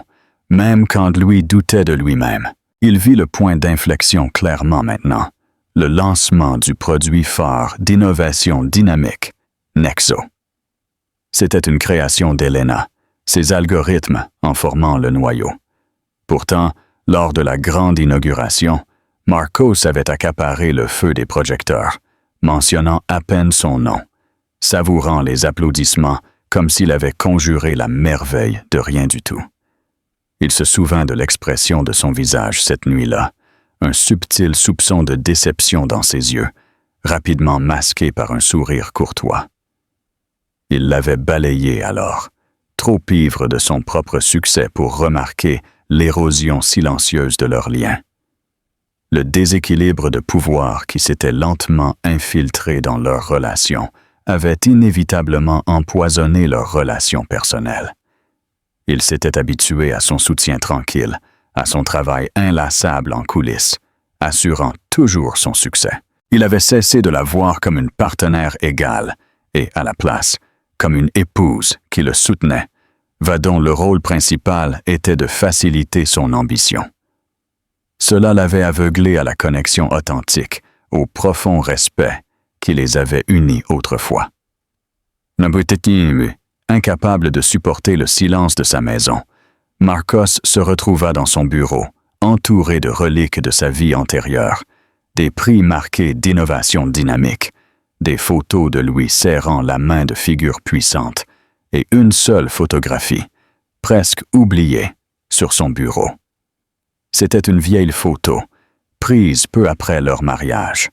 Speaker 1: même quand lui doutait de lui-même. Il vit le point d'inflexion clairement maintenant, le lancement du produit phare d'innovation dynamique, Nexo. C'était une création d'Helena, ses algorithmes en formant le noyau. Pourtant, lors de la grande inauguration, Marcos avait accaparé le feu des projecteurs, mentionnant à peine son nom, savourant les applaudissements comme s'il avait conjuré la merveille de rien du tout. Il se souvint de l'expression de son visage cette nuit-là, un subtil soupçon de déception dans ses yeux, rapidement masqué par un sourire courtois. Il l'avait balayé alors, trop ivre de son propre succès pour remarquer l'érosion silencieuse de leur lien. Le déséquilibre de pouvoir qui s'était lentement infiltré dans leur relation avait inévitablement empoisonné leur relation personnelle. Il s'était habitué à son soutien tranquille, à son travail inlassable en coulisses, assurant toujours son succès. Il avait cessé de la voir comme une partenaire égale et, à la place, comme une épouse qui le soutenait, dont le rôle principal était de faciliter son ambition. Cela l'avait aveuglé à la connexion authentique, au profond respect qui les avait unis autrefois. Incapable de supporter le silence de sa maison, Marcos se retrouva dans son bureau, entouré de reliques de sa vie antérieure, des prix marqués d'innovation dynamique, des photos de lui serrant la main de figures puissantes, et une seule photographie, presque oubliée, sur son bureau. C'était une vieille photo, prise peu après leur mariage.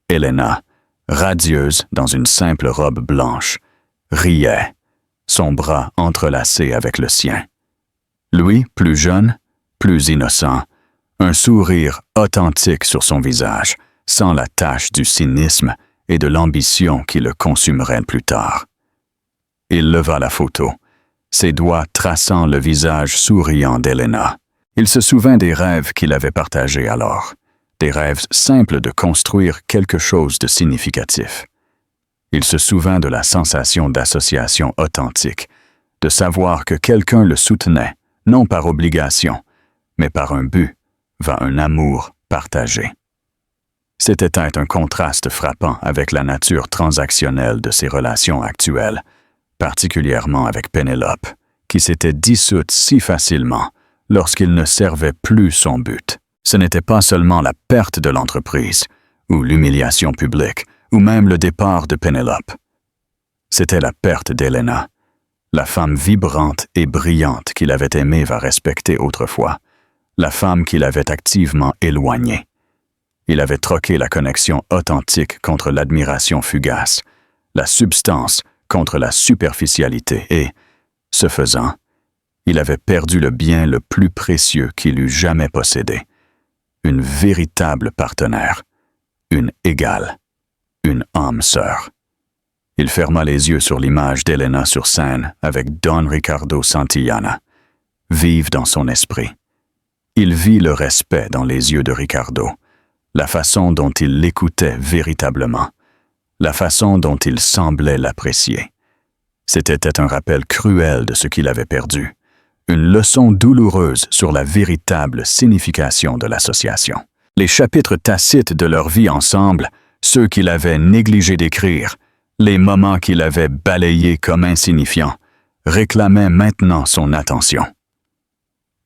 Speaker 1: Elena, radieuse dans une simple robe blanche, riait, son bras entrelacé avec le sien. Lui, plus jeune, plus innocent, un sourire authentique sur son visage, sans la tache du cynisme et de l'ambition qui le consumerait plus tard. Il leva la photo, ses doigts traçant le visage souriant d'Elena. Il se souvint des rêves qu'il avait partagés alors, des rêves simples de construire quelque chose de significatif. Il se souvint de la sensation d'association authentique, de savoir que quelqu'un le soutenait, non par obligation, mais par un but, un amour partagé. C'était un contraste frappant avec la nature transactionnelle de ses relations actuelles, particulièrement avec Pénélope, qui s'était dissoute si facilement lorsqu'il ne servait plus son but. Ce n'était pas seulement la perte de l'entreprise, ou l'humiliation publique, ou même le départ de Pénélope. C'était la perte d'Elena, la femme vibrante et brillante qu'il avait aimée respecter autrefois, la femme qu'il avait activement éloignée. Il avait troqué la connexion authentique contre l'admiration fugace, la substance contre la superficialité et, ce faisant, il avait perdu le bien le plus précieux qu'il eût jamais possédé, une véritable partenaire, une égale, une âme sœur. Il ferma les yeux sur l'image d'Elena sur scène avec Don Ricardo Santillana, vive dans son esprit. Il vit le respect dans les yeux de Ricardo, la façon dont il l'écoutait véritablement, la façon dont il semblait l'apprécier. C'était un rappel cruel de ce qu'il avait perdu, une leçon douloureuse sur la véritable signification de l'association. Les chapitres tacites de leur vie ensemble, ceux qu'il avait négligé d'écrire, les moments qu'il avait balayés comme insignifiants, réclamaient maintenant son attention.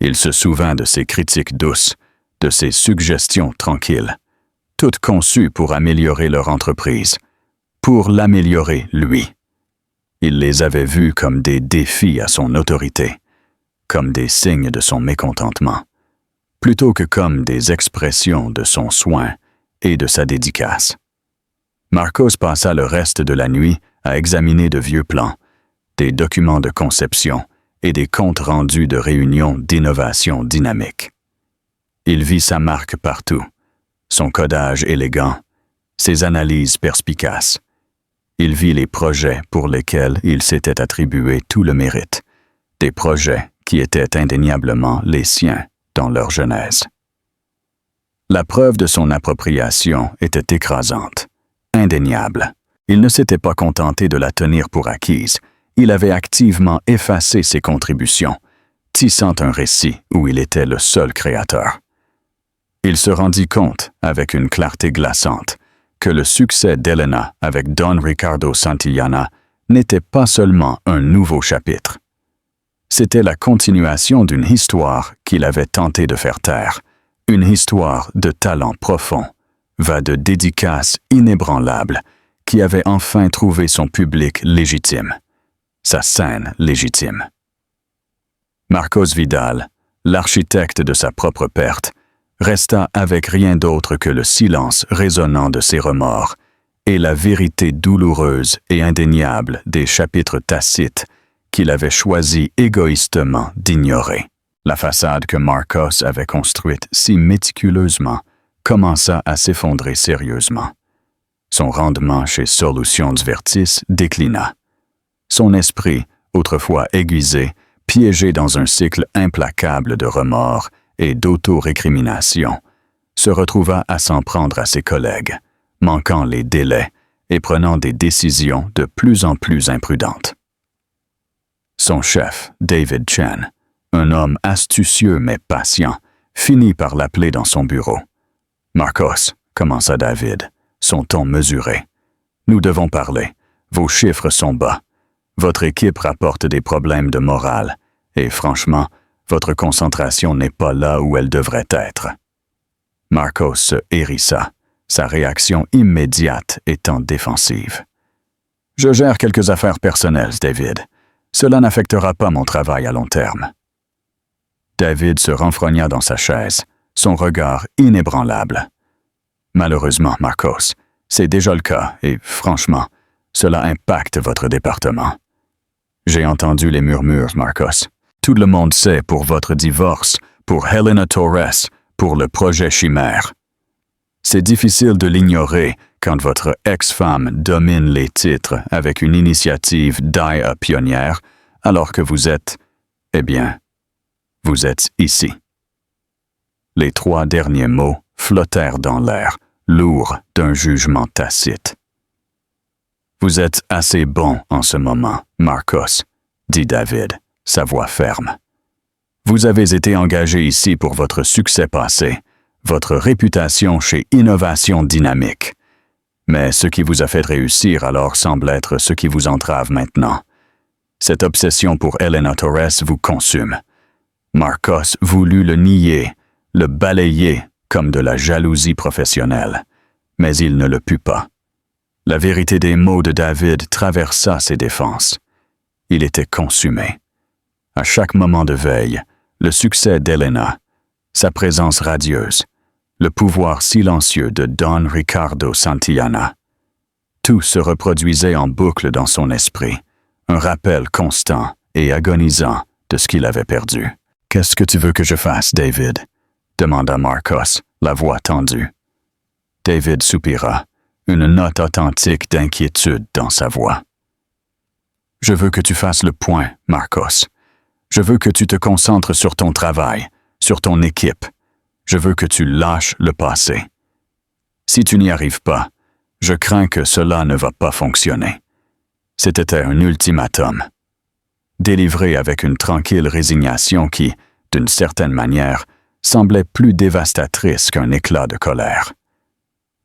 Speaker 1: Il se souvint de ses critiques douces, de ses suggestions tranquilles, toutes conçues pour améliorer leur entreprise, pour l'améliorer lui. Il les avait vues comme des défis à son autorité, comme des signes de son mécontentement, plutôt que comme des expressions de son soin et de sa dédicace. Marcos passa le reste de la nuit à examiner de vieux plans, des documents de conception et des comptes rendus de réunions d'innovation dynamique. Il vit sa marque partout, son codage élégant, ses analyses perspicaces. Il vit les projets pour lesquels il s'était attribué tout le mérite, des projets qui étaient indéniablement les siens dans leur genèse. La preuve de son appropriation était écrasante, indéniable. Il ne s'était pas contenté de la tenir pour acquise, il avait activement effacé ses contributions, tissant un récit où il était le seul créateur. Il se rendit compte, avec une clarté glaçante, que le succès d'Elena avec Don Ricardo Santillana n'était pas seulement un nouveau chapitre. C'était la continuation d'une histoire qu'il avait tenté de faire taire, une histoire de talent profond, de dédicace inébranlable, qui avait enfin trouvé son public légitime, sa scène légitime. Marcos Vidal, l'architecte de sa propre perte, resta avec rien d'autre que le silence résonnant de ses remords et la vérité douloureuse et indéniable des chapitres tacites qu'il avait choisi égoïstement d'ignorer. La façade que Marcos avait construite si méticuleusement commença à s'effondrer sérieusement. Son rendement chez Solutions Vertis déclina. Son esprit, autrefois aiguisé, piégé dans un cycle implacable de remords et d'auto-récrimination, se retrouva à s'en prendre à ses collègues, manquant les délais et prenant des décisions de plus en plus imprudentes. Son chef, David Chen, un homme astucieux mais patient, finit par l'appeler dans son bureau. « Marcos, » commença David, son ton mesuré. « Nous devons parler. Vos chiffres sont bas. Votre équipe rapporte des problèmes de morale, et franchement, votre concentration n'est pas là où elle devrait être. » Marcos se hérissa, sa réaction immédiate étant défensive. « Je gère quelques affaires personnelles, David. Cela n'affectera pas mon travail à long terme. » David se renfrogna dans sa chaise, son regard inébranlable. « Malheureusement, Marcos, c'est déjà le cas et, franchement, cela impacte votre département. J'ai entendu les murmures, Marcos. Tout le monde sait pour votre divorce, pour Helena Torres, pour le projet Chimère. C'est difficile de l'ignorer quand votre ex-femme domine les titres avec une initiative DAIA pionnière, alors que vous êtes, eh bien, vous êtes ici. » Les 3 derniers mots flottèrent dans l'air, lourds d'un jugement tacite. « Vous êtes assez bon en ce moment, Marcos, » dit David, sa voix ferme. « Vous avez été engagé ici pour votre succès passé, votre réputation chez Innovation Dynamique. Mais ce qui vous a fait réussir alors semble être ce qui vous entrave maintenant. Cette obsession pour Helena Torres vous consume. Marcos voulut le nier, le balayer comme de la jalousie professionnelle, mais il ne le put pas. La vérité des mots de David traversa ses défenses. Il était consumé. À chaque moment de veille, le succès d'Helena, sa présence radieuse, le pouvoir silencieux de Don Ricardo Santillana. Tout se reproduisait en boucle dans son esprit, un rappel constant et agonisant de ce qu'il avait perdu. « Qu'est-ce que tu veux que je fasse, David ?» demanda Marcos, la voix tendue. David soupira, une note authentique d'inquiétude dans sa voix. « Je veux que tu fasses le point, Marcos. Je veux que tu te concentres sur ton travail, sur ton équipe. Je veux que tu lâches le passé. Si tu n'y arrives pas, je crains que cela ne va pas fonctionner. » C'était un ultimatum. Délivré avec une tranquille résignation qui, d'une certaine manière, semblait plus dévastatrice qu'un éclat de colère.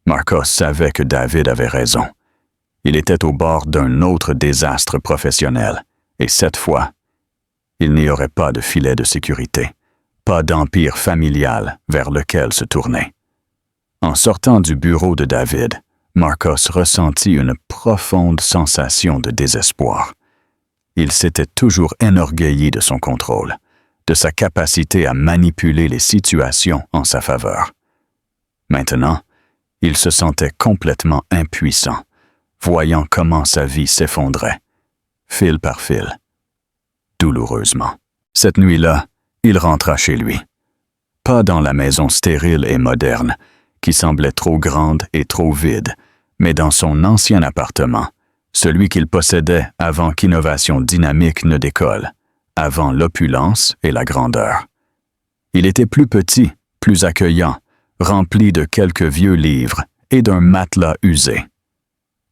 Speaker 1: Marcos savait que David avait raison. Il était au bord d'un autre désastre professionnel, et cette fois, il n'y aurait pas de filet de sécurité, pas d'empire familial vers lequel se tourner. En sortant du bureau de David, Marcos ressentit une profonde sensation de désespoir. Il s'était toujours enorgueilli de son contrôle, de sa capacité à manipuler les situations en sa faveur. Maintenant, il se sentait complètement impuissant, voyant comment sa vie s'effondrait, fil par fil, douloureusement. Cette nuit-là, il rentra chez lui. Pas dans la maison stérile et moderne, qui semblait trop grande et trop vide, mais dans son ancien appartement, celui qu'il possédait avant qu'Innovation Dynamique ne décolle, avant l'opulence et la grandeur. Il était plus petit, plus accueillant, rempli de quelques vieux livres et d'un matelas usé.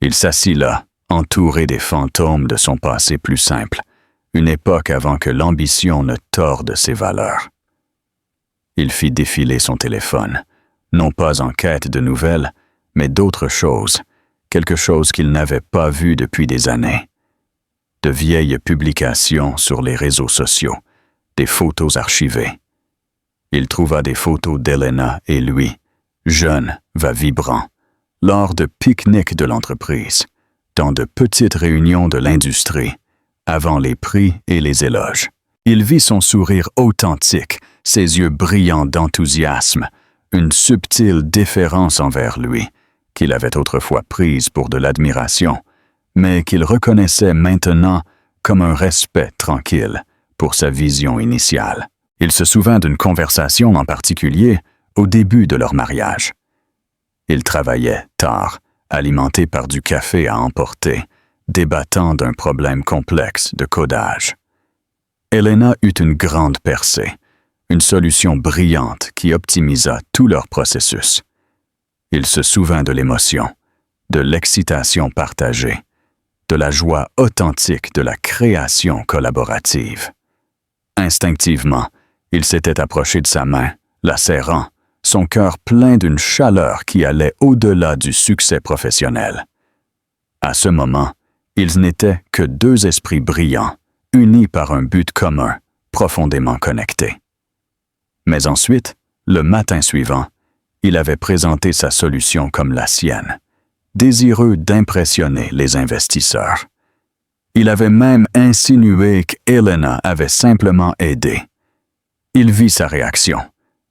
Speaker 1: Il s'assit là, entouré des fantômes de son passé plus simple, une époque avant que l'ambition ne torde ses valeurs. Il fit défiler son téléphone, non pas en quête de nouvelles, mais d'autre chose, quelque chose qu'il n'avait pas vu depuis des années. De vieilles publications sur les réseaux sociaux, des photos archivées. Il trouva des photos d'Helena et lui, jeunes, vibrants, lors de pique-niques de l'entreprise, dans de petites réunions de l'industrie, avant les prix et les éloges. Il vit son sourire authentique, ses yeux brillants d'enthousiasme, une subtile déférence envers lui, qu'il avait autrefois prise pour de l'admiration, mais qu'il reconnaissait maintenant comme un respect tranquille pour sa vision initiale. Il se souvint d'une conversation en particulier au début de leur mariage. Il travaillait tard, alimenté par du café à emporter, débattant d'un problème complexe de codage. Elena eut une grande percée, une solution brillante qui optimisa tout leur processus. Il se souvint de l'émotion, de l'excitation partagée, de la joie authentique de la création collaborative. Instinctivement, il s'était approché de sa main, la serrant, son cœur plein d'une chaleur qui allait au-delà du succès professionnel. À ce moment, ils n'étaient que deux esprits brillants, unis par un but commun, profondément connectés. Mais ensuite, le matin suivant, il avait présenté sa solution comme la sienne, désireux d'impressionner les investisseurs. Il avait même insinué qu'Elena avait simplement aidé. Il vit sa réaction,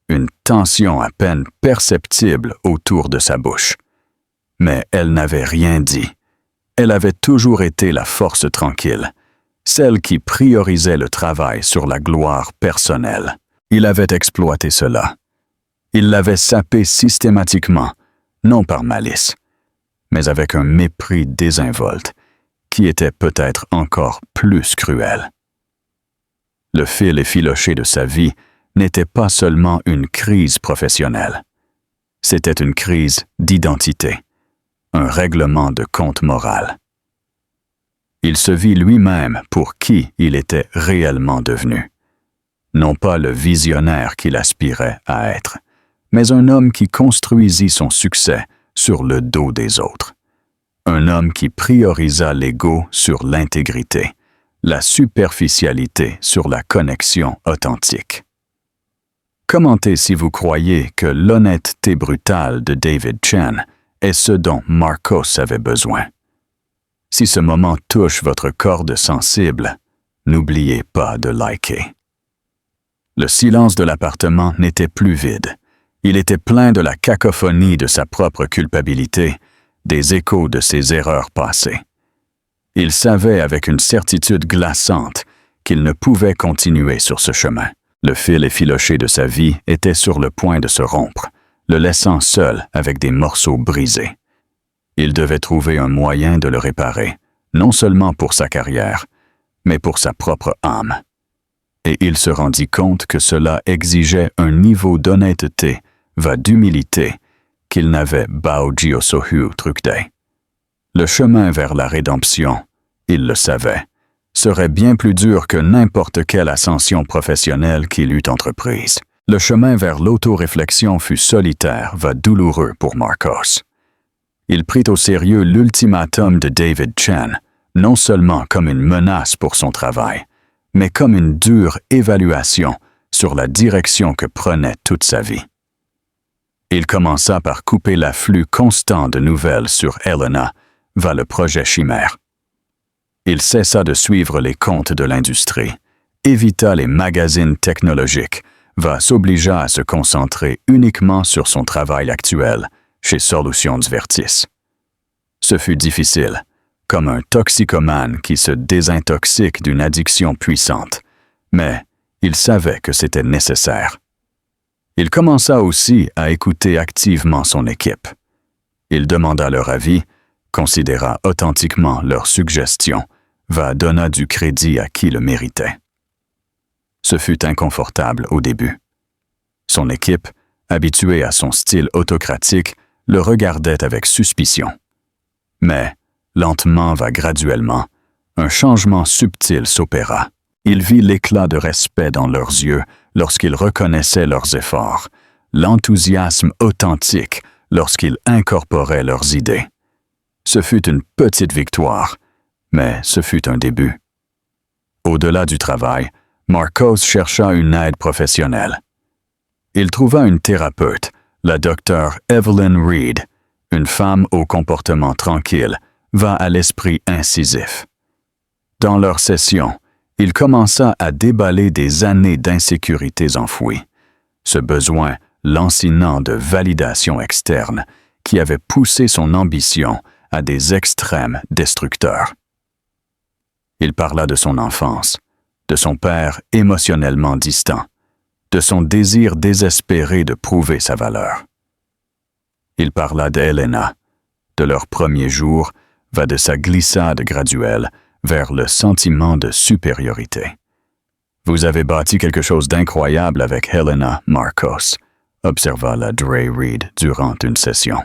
Speaker 1: une tension à peine perceptible autour de sa bouche. Mais elle n'avait rien dit. Elle avait toujours été la force tranquille, celle qui priorisait le travail sur la gloire personnelle. Il avait exploité cela. Il l'avait sapé systématiquement, non par malice, mais avec un mépris désinvolte, qui était peut-être encore plus cruel. Le fil effiloché de sa vie n'était pas seulement une crise professionnelle. C'était une crise d'identité, un règlement de compte moral. Il se vit lui-même pour qui il était réellement devenu. Non pas le visionnaire qu'il aspirait à être, mais un homme qui construisit son succès sur le dos des autres. Un homme qui priorisa l'ego sur l'intégrité, la superficialité sur la connexion authentique. Commentez si vous croyez que l'honnêteté brutale de David Chen est ce dont Marcos avait besoin. Si ce moment touche votre corde sensible, n'oubliez pas de liker. Le silence de l'appartement n'était plus vide. Il était plein de la cacophonie de sa propre culpabilité, des échos de ses erreurs passées. Il savait avec une certitude glaçante qu'il ne pouvait continuer sur ce chemin. Le fil effiloché de sa vie était sur le point de se rompre, le laissant seul avec des morceaux brisés. Il devait trouver un moyen de le réparer, non seulement pour sa carrière, mais pour sa propre âme. Et il se rendit compte que cela exigeait un niveau d'honnêteté, d'humilité, qu'il n'avait Bao Jiosohu Trukdei. Le chemin vers la rédemption, il le savait, serait bien plus dur que n'importe quelle ascension professionnelle qu'il eût entreprise. Le chemin vers l'autoréflexion fut solitaire, douloureux pour Marcos. Il prit au sérieux l'ultimatum de David Chen, non seulement comme une menace pour son travail, mais comme une dure évaluation sur la direction que prenait toute sa vie. Il commença par couper l'afflux constant de nouvelles sur Elena vers le projet Chimère. Il cessa de suivre les comptes de l'industrie, évita les magazines technologiques, s'obligea à se concentrer uniquement sur son travail actuel chez Solutions Vertis. Ce fut difficile, comme un toxicomane qui se désintoxique d'une addiction puissante, mais il savait que c'était nécessaire. Il commença aussi à écouter activement son équipe. Il demanda leur avis, considéra authentiquement leurs suggestions, donna du crédit à qui le méritait. Ce fut inconfortable au début. Son équipe, habituée à son style autocratique, le regardait avec suspicion. Mais, lentement graduellement, un changement subtil s'opéra. Il vit l'éclat de respect dans leurs yeux lorsqu'ils reconnaissaient leurs efforts, l'enthousiasme authentique lorsqu'ils incorporaient leurs idées. Ce fut une petite victoire, mais ce fut un début. Au-delà du travail, Marcos chercha une aide professionnelle. Il trouva une thérapeute, la docteure Evelyn Reed, une femme au comportement tranquille, à l'esprit incisif. Dans leur session, il commença à déballer des années d'insécurités enfouies, ce besoin lancinant de validation externe qui avait poussé son ambition à des extrêmes destructeurs. Il parla de son enfance, de son père émotionnellement distant, de son désir désespéré de prouver sa valeur. Il parla d'Helena, de leur premier jour, va de sa glissade graduelle vers le sentiment de supériorité. Vous avez bâti quelque chose d'incroyable avec Helena, Marcos, observa la Dre Reed durant une session.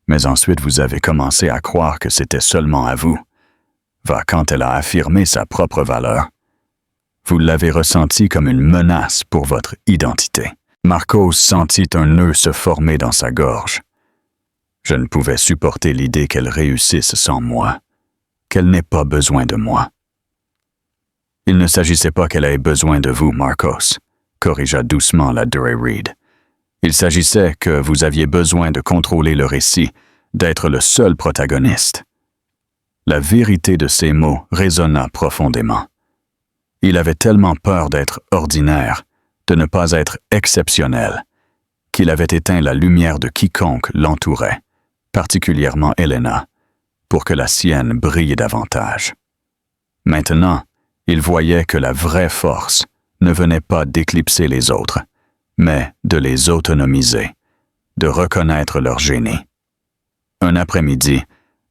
Speaker 1: Mais ensuite vous avez commencé à croire que c'était seulement à vous. Va quand elle a affirmé sa propre valeur. Vous l'avez ressenti comme une menace pour votre identité. Marcos sentit un nœud se former dans sa gorge. Je ne pouvais supporter l'idée qu'elle réussisse sans moi, qu'elle n'ait pas besoin de moi. Il ne s'agissait pas qu'elle ait besoin de vous, Marcos, corrigea doucement la Dre Reed. Il s'agissait que vous aviez besoin de contrôler le récit, d'être le seul protagoniste. La vérité de ces mots résonna profondément. Il avait tellement peur d'être ordinaire, de ne pas être exceptionnel, qu'il avait éteint la lumière de quiconque l'entourait, particulièrement Helena, pour que la sienne brille davantage. Maintenant, il voyait que la vraie force ne venait pas d'éclipser les autres, mais de les autonomiser, de reconnaître leur génie. Un après-midi,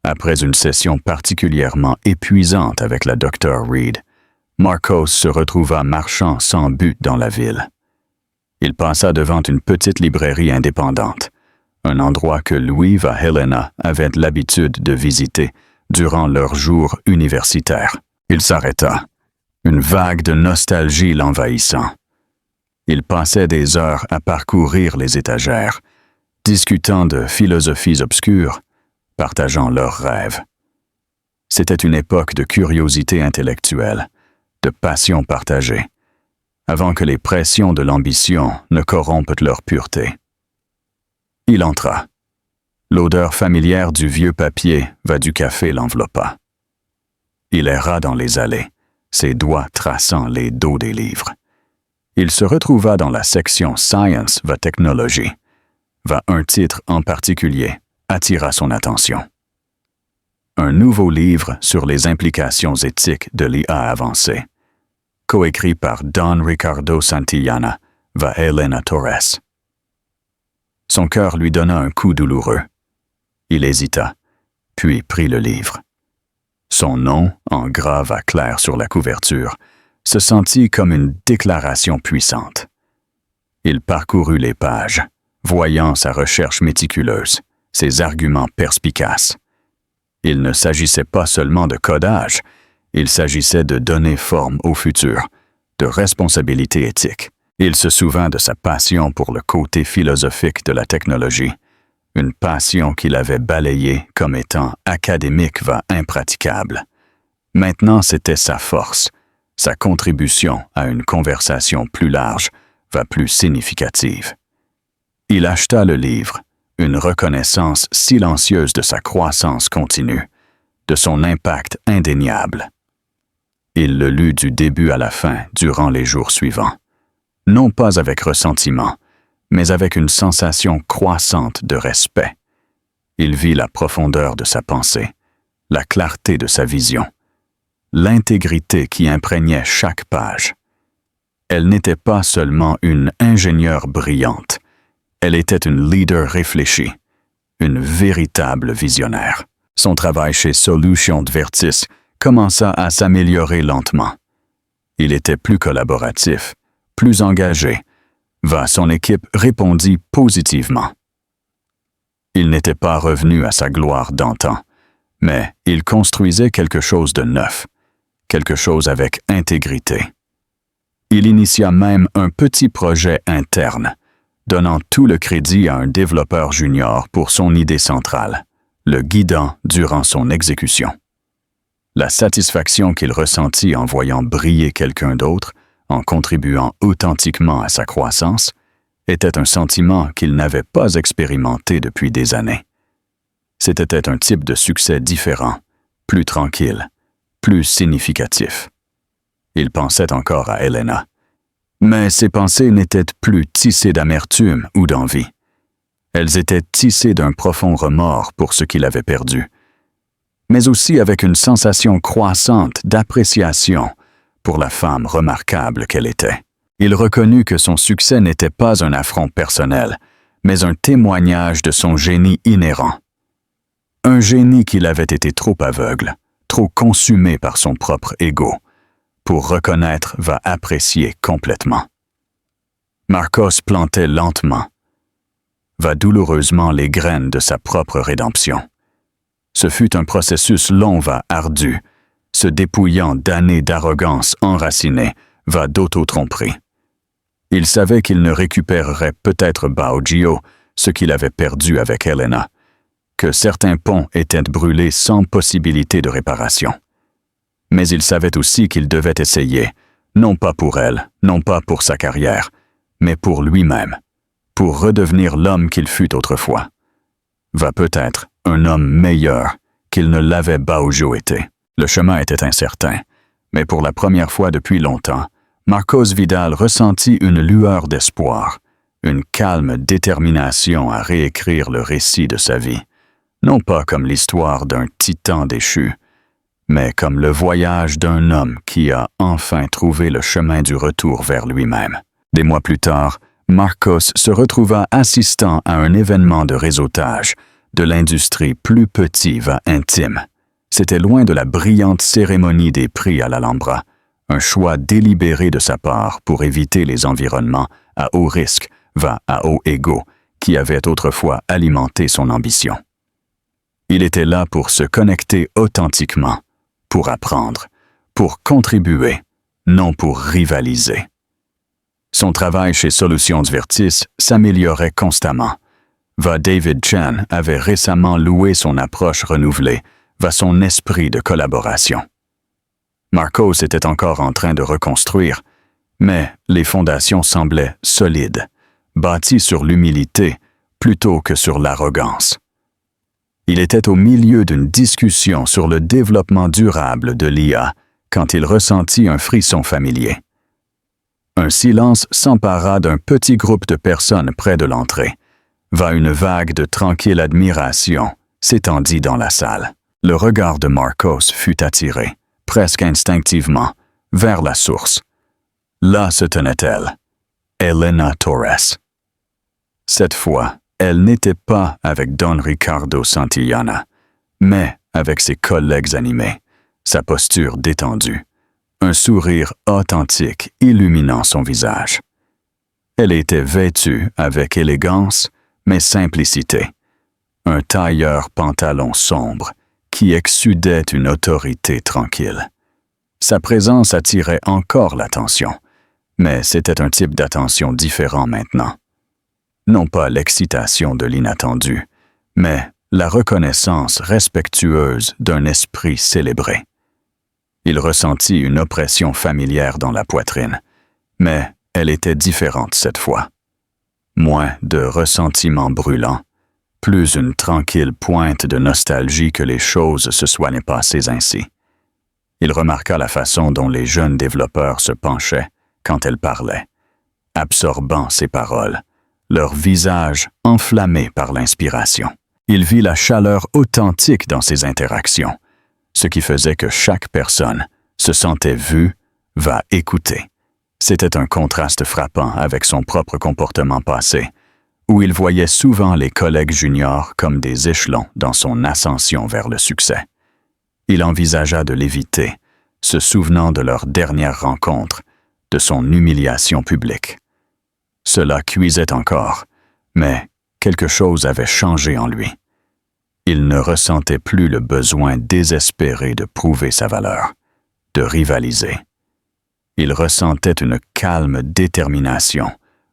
Speaker 1: après une session particulièrement épuisante avec la Dr. Reed, Marcos se retrouva marchant sans but dans la ville. Il passa devant une petite librairie indépendante, un endroit que Louis et Helena avaient l'habitude de visiter durant leurs jours universitaires. Il s'arrêta, une vague de nostalgie l'envahissant. Il passait des heures à parcourir les étagères, discutant de philosophies obscures, partageant leurs rêves. C'était une époque de curiosité intellectuelle, de passion partagée, avant que les pressions de l'ambition ne corrompent leur pureté. Il entra. L'odeur familière du vieux papier va du café l'enveloppa. Il erra dans les allées, ses doigts traçant les dos des livres. Il se retrouva dans la section Science va Technology. Un titre en particulier attira son attention. Un nouveau livre sur les implications éthiques de l'IA avancée, coécrit par Don Ricardo Santillana Helena Torres. Son cœur lui donna un coup douloureux. Il hésita, puis prit le livre. Son nom, en gravats clair sur la couverture, se sentit comme une déclaration puissante. Il parcourut les pages, voyant sa recherche méticuleuse, ses arguments perspicaces. Il ne s'agissait pas seulement de codage, il s'agissait de donner forme au futur, de responsabilité éthique. Il se souvint de sa passion pour le côté philosophique de la technologie, une passion qu'il avait balayée comme étant académique impraticable. Maintenant, c'était sa force, sa contribution à une conversation plus large, plus significative. Il acheta le livre, une reconnaissance silencieuse de sa croissance continue, de son impact indéniable. Il le lut du début à la fin durant les jours suivants, non pas avec ressentiment, mais avec une sensation croissante de respect. Il vit la profondeur de sa pensée, la clarté de sa vision, l'intégrité qui imprégnait chaque page. Elle n'était pas seulement une ingénieure brillante, elle était une leader réfléchie, une véritable visionnaire. Son travail chez Solutions Advertis commença à s'améliorer lentement. Il était plus collaboratif, plus engagé. Son équipe répondit positivement. Il n'était pas revenu à sa gloire d'antan, mais il construisait quelque chose de neuf, quelque chose avec intégrité. Il initia même un petit projet interne, donnant tout le crédit à un développeur junior pour son idée centrale, le guidant durant son exécution. La satisfaction qu'il ressentit en voyant briller quelqu'un d'autre, en contribuant authentiquement à sa croissance, était un sentiment qu'il n'avait pas expérimenté depuis des années. C'était un type de succès différent, plus tranquille, plus significatif. Il pensait encore à Helena. Mais ses pensées n'étaient plus tissées d'amertume ou d'envie. Elles étaient tissées d'un profond remords pour ce qu'il avait perdu, mais aussi avec une sensation croissante d'appréciation pour la femme remarquable qu'elle était. Il reconnut que son succès n'était pas un affront personnel, mais un témoignage de son génie inhérent. Un génie qu'il avait été trop aveugle, trop consumé par son propre ego, pour reconnaître va apprécier complètement. Marcos plantait lentement, va douloureusement les graines de sa propre rédemption. Ce fut un processus long va ardu, se dépouillant d'années d'arrogance enracinée va d'auto-tromperie. Il savait qu'il ne récupérerait peut-être Bao'Gio ce qu'il avait perdu avec Helena, que certains ponts étaient brûlés sans possibilité de réparation. Mais il savait aussi qu'il devait essayer, non pas pour elle, non pas pour sa carrière, mais pour lui-même, pour redevenir l'homme qu'il fut autrefois. Va peut-être un homme meilleur qu'il ne l'avait Bao'Gio été. Le chemin était incertain, mais pour la première fois depuis longtemps, Marcos Vidal ressentit une lueur d'espoir, une calme détermination à réécrire le récit de sa vie, non pas comme l'histoire d'un titan déchu, mais comme le voyage d'un homme qui a enfin trouvé le chemin du retour vers lui-même. Des mois plus tard, Marcos se retrouva assistant à un événement de réseautage de l'industrie plus petit va intime. C'était loin de la brillante cérémonie des prix à l'Alhambra, un choix délibéré de sa part pour éviter les environnements à haut risque va à haut égo qui avaient autrefois alimenté son ambition. Il était là pour se connecter authentiquement, pour apprendre, pour contribuer, non pour rivaliser. Son travail chez Solutions Virtis s'améliorait constamment. Va David Chen avait récemment loué son approche renouvelée, va son esprit de collaboration. Marcos était encore en train de reconstruire, mais les fondations semblaient solides, bâties sur l'humilité plutôt que sur l'arrogance. Il était au milieu d'une discussion sur le développement durable de l'IA quand il ressentit un frisson familier. Un silence s'empara d'un petit groupe de personnes près de l'entrée. Va une vague de tranquille admiration s'étendit dans la salle. Le regard de Marcos fut attiré, presque instinctivement, vers la source. Là se tenait-elle, Helena Torres. Cette fois, elle n'était pas avec Don Ricardo Santillana, mais avec ses collègues animés, sa posture détendue, un sourire authentique illuminant son visage. Elle était vêtue avec élégance, mais simplicité. Un tailleur pantalon sombre qui exsudait une autorité tranquille. Sa présence attirait encore l'attention, mais c'était un type d'attention différent maintenant. Non pas l'excitation de l'inattendu, mais la reconnaissance respectueuse d'un esprit célébré. Il ressentit une oppression familière dans la poitrine, mais elle était différente cette fois. Moins de ressentiment brûlant, plus une tranquille pointe de nostalgie que les choses se soient passées ainsi. Il remarqua la façon dont les jeunes développeurs se penchaient quand elle parlait, absorbant ses paroles, leur visage enflammé par l'inspiration. Il vit la chaleur authentique dans ces interactions, ce qui faisait que chaque personne se sentait vue, va écouter. C'était un contraste frappant avec son propre comportement passé, où il voyait souvent les collègues juniors comme des échelons dans son ascension vers le succès. Il envisagea de l'éviter, se souvenant de leur dernière rencontre, de son humiliation publique. Cela cuisait encore, mais quelque chose avait changé en lui. Il ne ressentait plus le besoin désespéré de prouver sa valeur, de rivaliser. Il ressentait une calme détermination,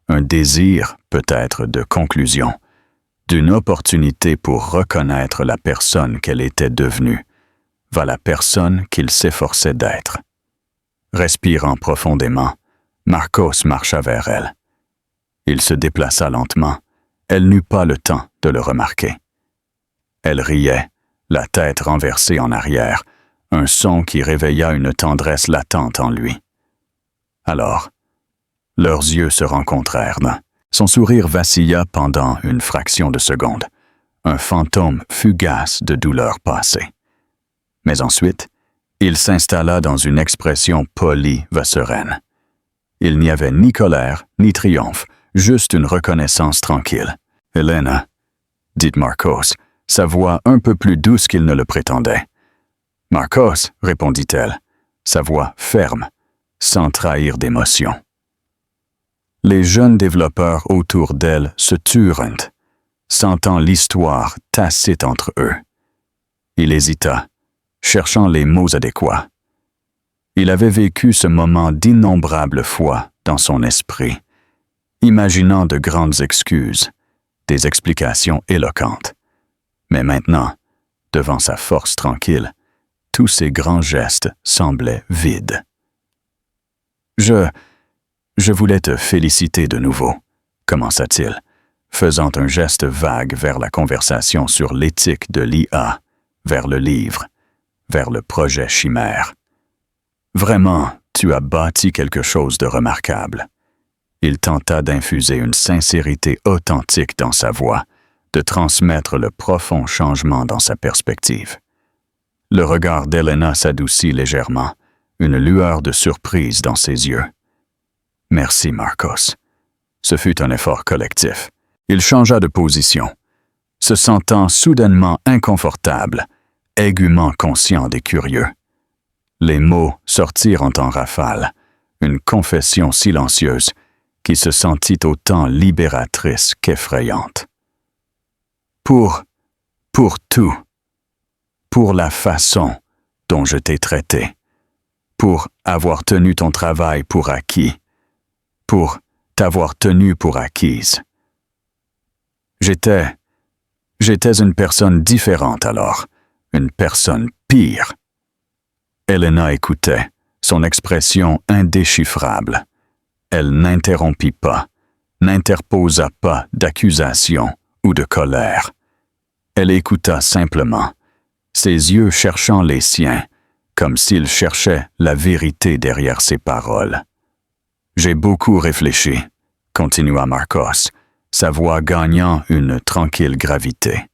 Speaker 1: un désir, peut-être, de conclusion, d'une opportunité pour reconnaître la personne qu'elle était devenue, la personne qu'il s'efforçait d'être. Respirant profondément, Marcos marcha vers elle. Il se déplaça lentement. Elle n'eut pas le temps de le remarquer. Elle riait, la tête renversée en arrière, un son qui réveilla une tendresse latente en lui. Alors, leurs yeux se rencontrèrent. Son sourire vacilla pendant une fraction de seconde, un fantôme fugace de douleur passée. Mais ensuite, il s'installa dans une expression polie va sereine. Il n'y avait ni colère, ni triomphe, juste une reconnaissance tranquille. Helena, dit Marcos, sa voix un peu plus douce qu'il ne le prétendait. Marcos, répondit-elle, sa voix ferme, sans trahir d'émotion. Les jeunes développeurs autour d'elle se turent, sentant l'histoire tacite entre eux. Il hésita, cherchant les mots adéquats. Il avait vécu ce moment d'innombrables fois dans son esprit, imaginant de grandes excuses, des explications éloquentes. Mais maintenant, devant sa force tranquille, tous ces grands gestes semblaient vides. Je voulais te féliciter de nouveau, commença-t-il, faisant un geste vague vers la conversation sur l'éthique de l'IA, vers le livre, vers le projet Chimère. Vraiment, tu as bâti quelque chose de remarquable. Il tenta d'infuser une sincérité authentique dans sa voix, de transmettre le profond changement dans sa perspective. Le regard d'Helena s'adoucit légèrement, une lueur de surprise dans ses yeux. Merci, Marcos. Ce fut un effort collectif. Il changea de position, se sentant soudainement inconfortable, aiguement conscient des curieux. Les mots sortirent en rafale, une confession silencieuse qui se sentit autant libératrice qu'effrayante. Pour tout, pour la façon dont je t'ai traité, pour avoir tenu ton travail pour acquis, pour t'avoir tenu pour acquise. J'étais une personne différente alors, une personne pire. Helena écoutait, son expression indéchiffrable. Elle n'interrompit pas, n'interposa pas d'accusation ou de colère. Elle écouta simplement, ses yeux cherchant les siens, comme s'il cherchait la vérité derrière ses paroles. J'ai beaucoup réfléchi, continua Marcos, sa voix gagnant une tranquille gravité.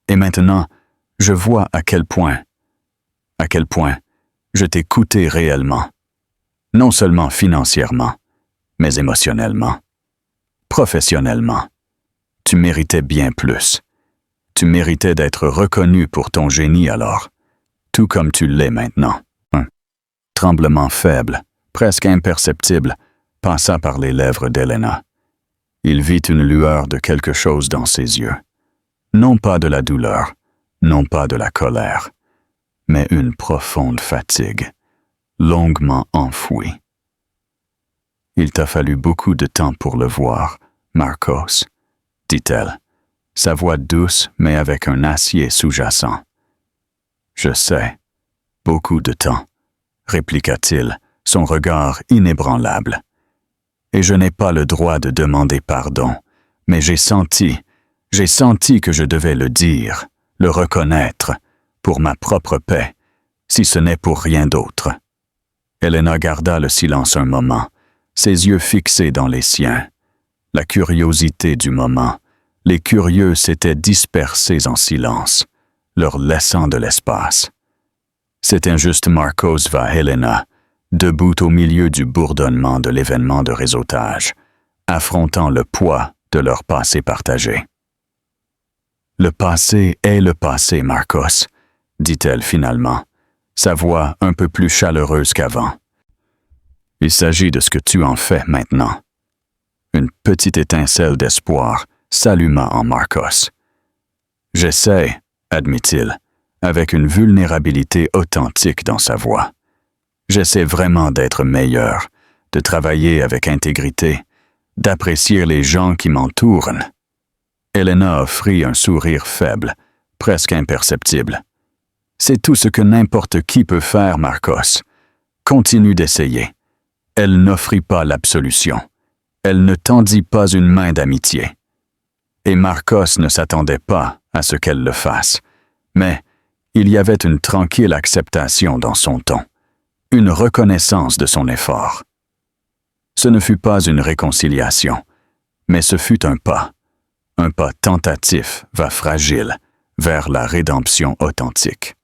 Speaker 1: Et maintenant, je vois à quel point je t'ai coûté réellement, non seulement financièrement, mais émotionnellement, professionnellement. Tu méritais bien plus. Tu méritais d'être reconnu pour ton génie alors, tout comme tu l'es maintenant. Un tremblement faible, presque imperceptible, passa par les lèvres d'Helena. Il vit une lueur de quelque chose dans ses yeux. Non pas de la douleur, non pas de la colère, mais une profonde fatigue, longuement enfouie. Il t'a fallu beaucoup de temps pour le voir, Marcos, dit-elle, sa voix douce mais avec un acier sous-jacent. Je sais, beaucoup de temps, répliqua-t-il, son regard inébranlable. Et je n'ai pas le droit de demander pardon, mais j'ai senti que je devais le dire, le reconnaître, pour ma propre paix, si ce n'est pour rien d'autre. Helena garda le silence un moment, ses yeux fixés dans les siens. La curiosité du moment, les curieux s'étaient dispersés en silence, leur laissant de l'espace. C'était juste Marcos va Helena, debout au milieu du bourdonnement de l'événement de réseautage, affrontant le poids de leur passé partagé. Le passé est le passé, Marcos, dit-elle finalement, sa voix un peu plus chaleureuse qu'avant. Il s'agit de ce que tu en fais maintenant. Une petite étincelle d'espoir s'alluma en Marcos. J'essaie, admit-il, avec une vulnérabilité authentique dans sa voix. J'essaie vraiment d'être meilleur, de travailler avec intégrité, d'apprécier les gens qui m'entourent. Helena offrit un sourire faible, presque imperceptible. C'est tout ce que n'importe qui peut faire, Marcos. Continue d'essayer. Elle n'offrit pas l'absolution. Elle ne tendit pas une main d'amitié. Et Marcos ne s'attendait pas à ce qu'elle le fasse, mais il y avait une tranquille acceptation dans son ton, une reconnaissance de son effort. Ce ne fut pas une réconciliation, mais ce fut un pas tentatif, fragile, vers la rédemption authentique.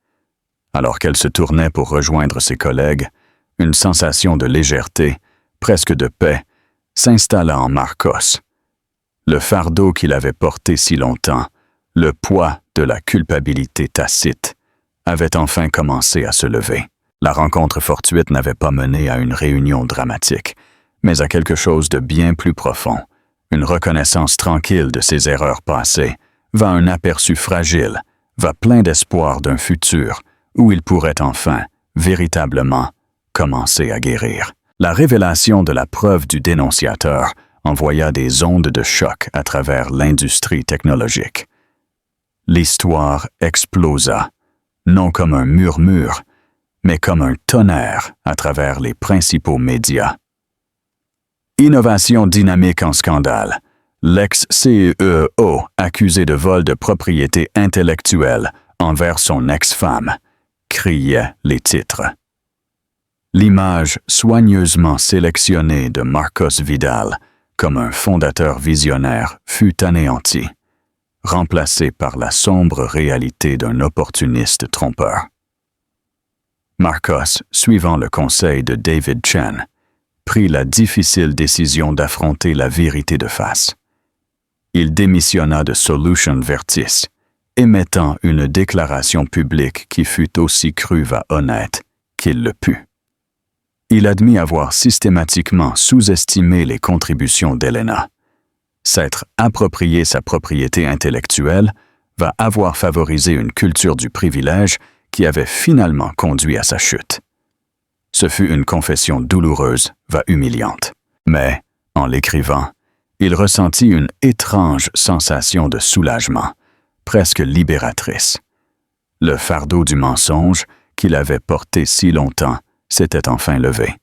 Speaker 1: Alors qu'elle se tournait pour rejoindre ses collègues, une sensation de légèreté, presque de paix, s'installa en Marcos. Le fardeau qu'il avait porté si longtemps, le poids de la culpabilité tacite, avait enfin commencé à se lever. La rencontre fortuite n'avait pas mené à une réunion dramatique, mais à quelque chose de bien plus profond. Une reconnaissance tranquille de ses erreurs passées, va un aperçu fragile, va plein d'espoir d'un futur où il pourrait enfin, véritablement, commencer à guérir. La révélation de la preuve du dénonciateur envoya des ondes de choc à travers l'industrie technologique. L'histoire explosa, non comme un murmure, mais comme un tonnerre à travers les principaux médias. Innovation dynamique en scandale. L'ex-CEO accusé de vol de propriété intellectuelle envers son ex-femme, criaient les titres. L'image soigneusement sélectionnée de Marcos Vidal comme un fondateur visionnaire fut anéantie, remplacée par la sombre réalité d'un opportuniste trompeur. Marcos, suivant le conseil de David Chen, prit la difficile décision d'affronter la vérité de face. Il démissionna de Solution Vertis, émettant une déclaration publique qui fut aussi crue et honnête qu'il le put. Il admit avoir systématiquement sous-estimé les contributions d'Helena. S'être approprié sa propriété intellectuelle va avoir favorisé une culture du privilège qui avait finalement conduit à sa chute. Ce fut une confession douloureuse et humiliante. Mais, en l'écrivant, il ressentit une étrange sensation de soulagement, presque libératrice. Le fardeau du mensonge qu'il avait porté si longtemps s'était enfin levé.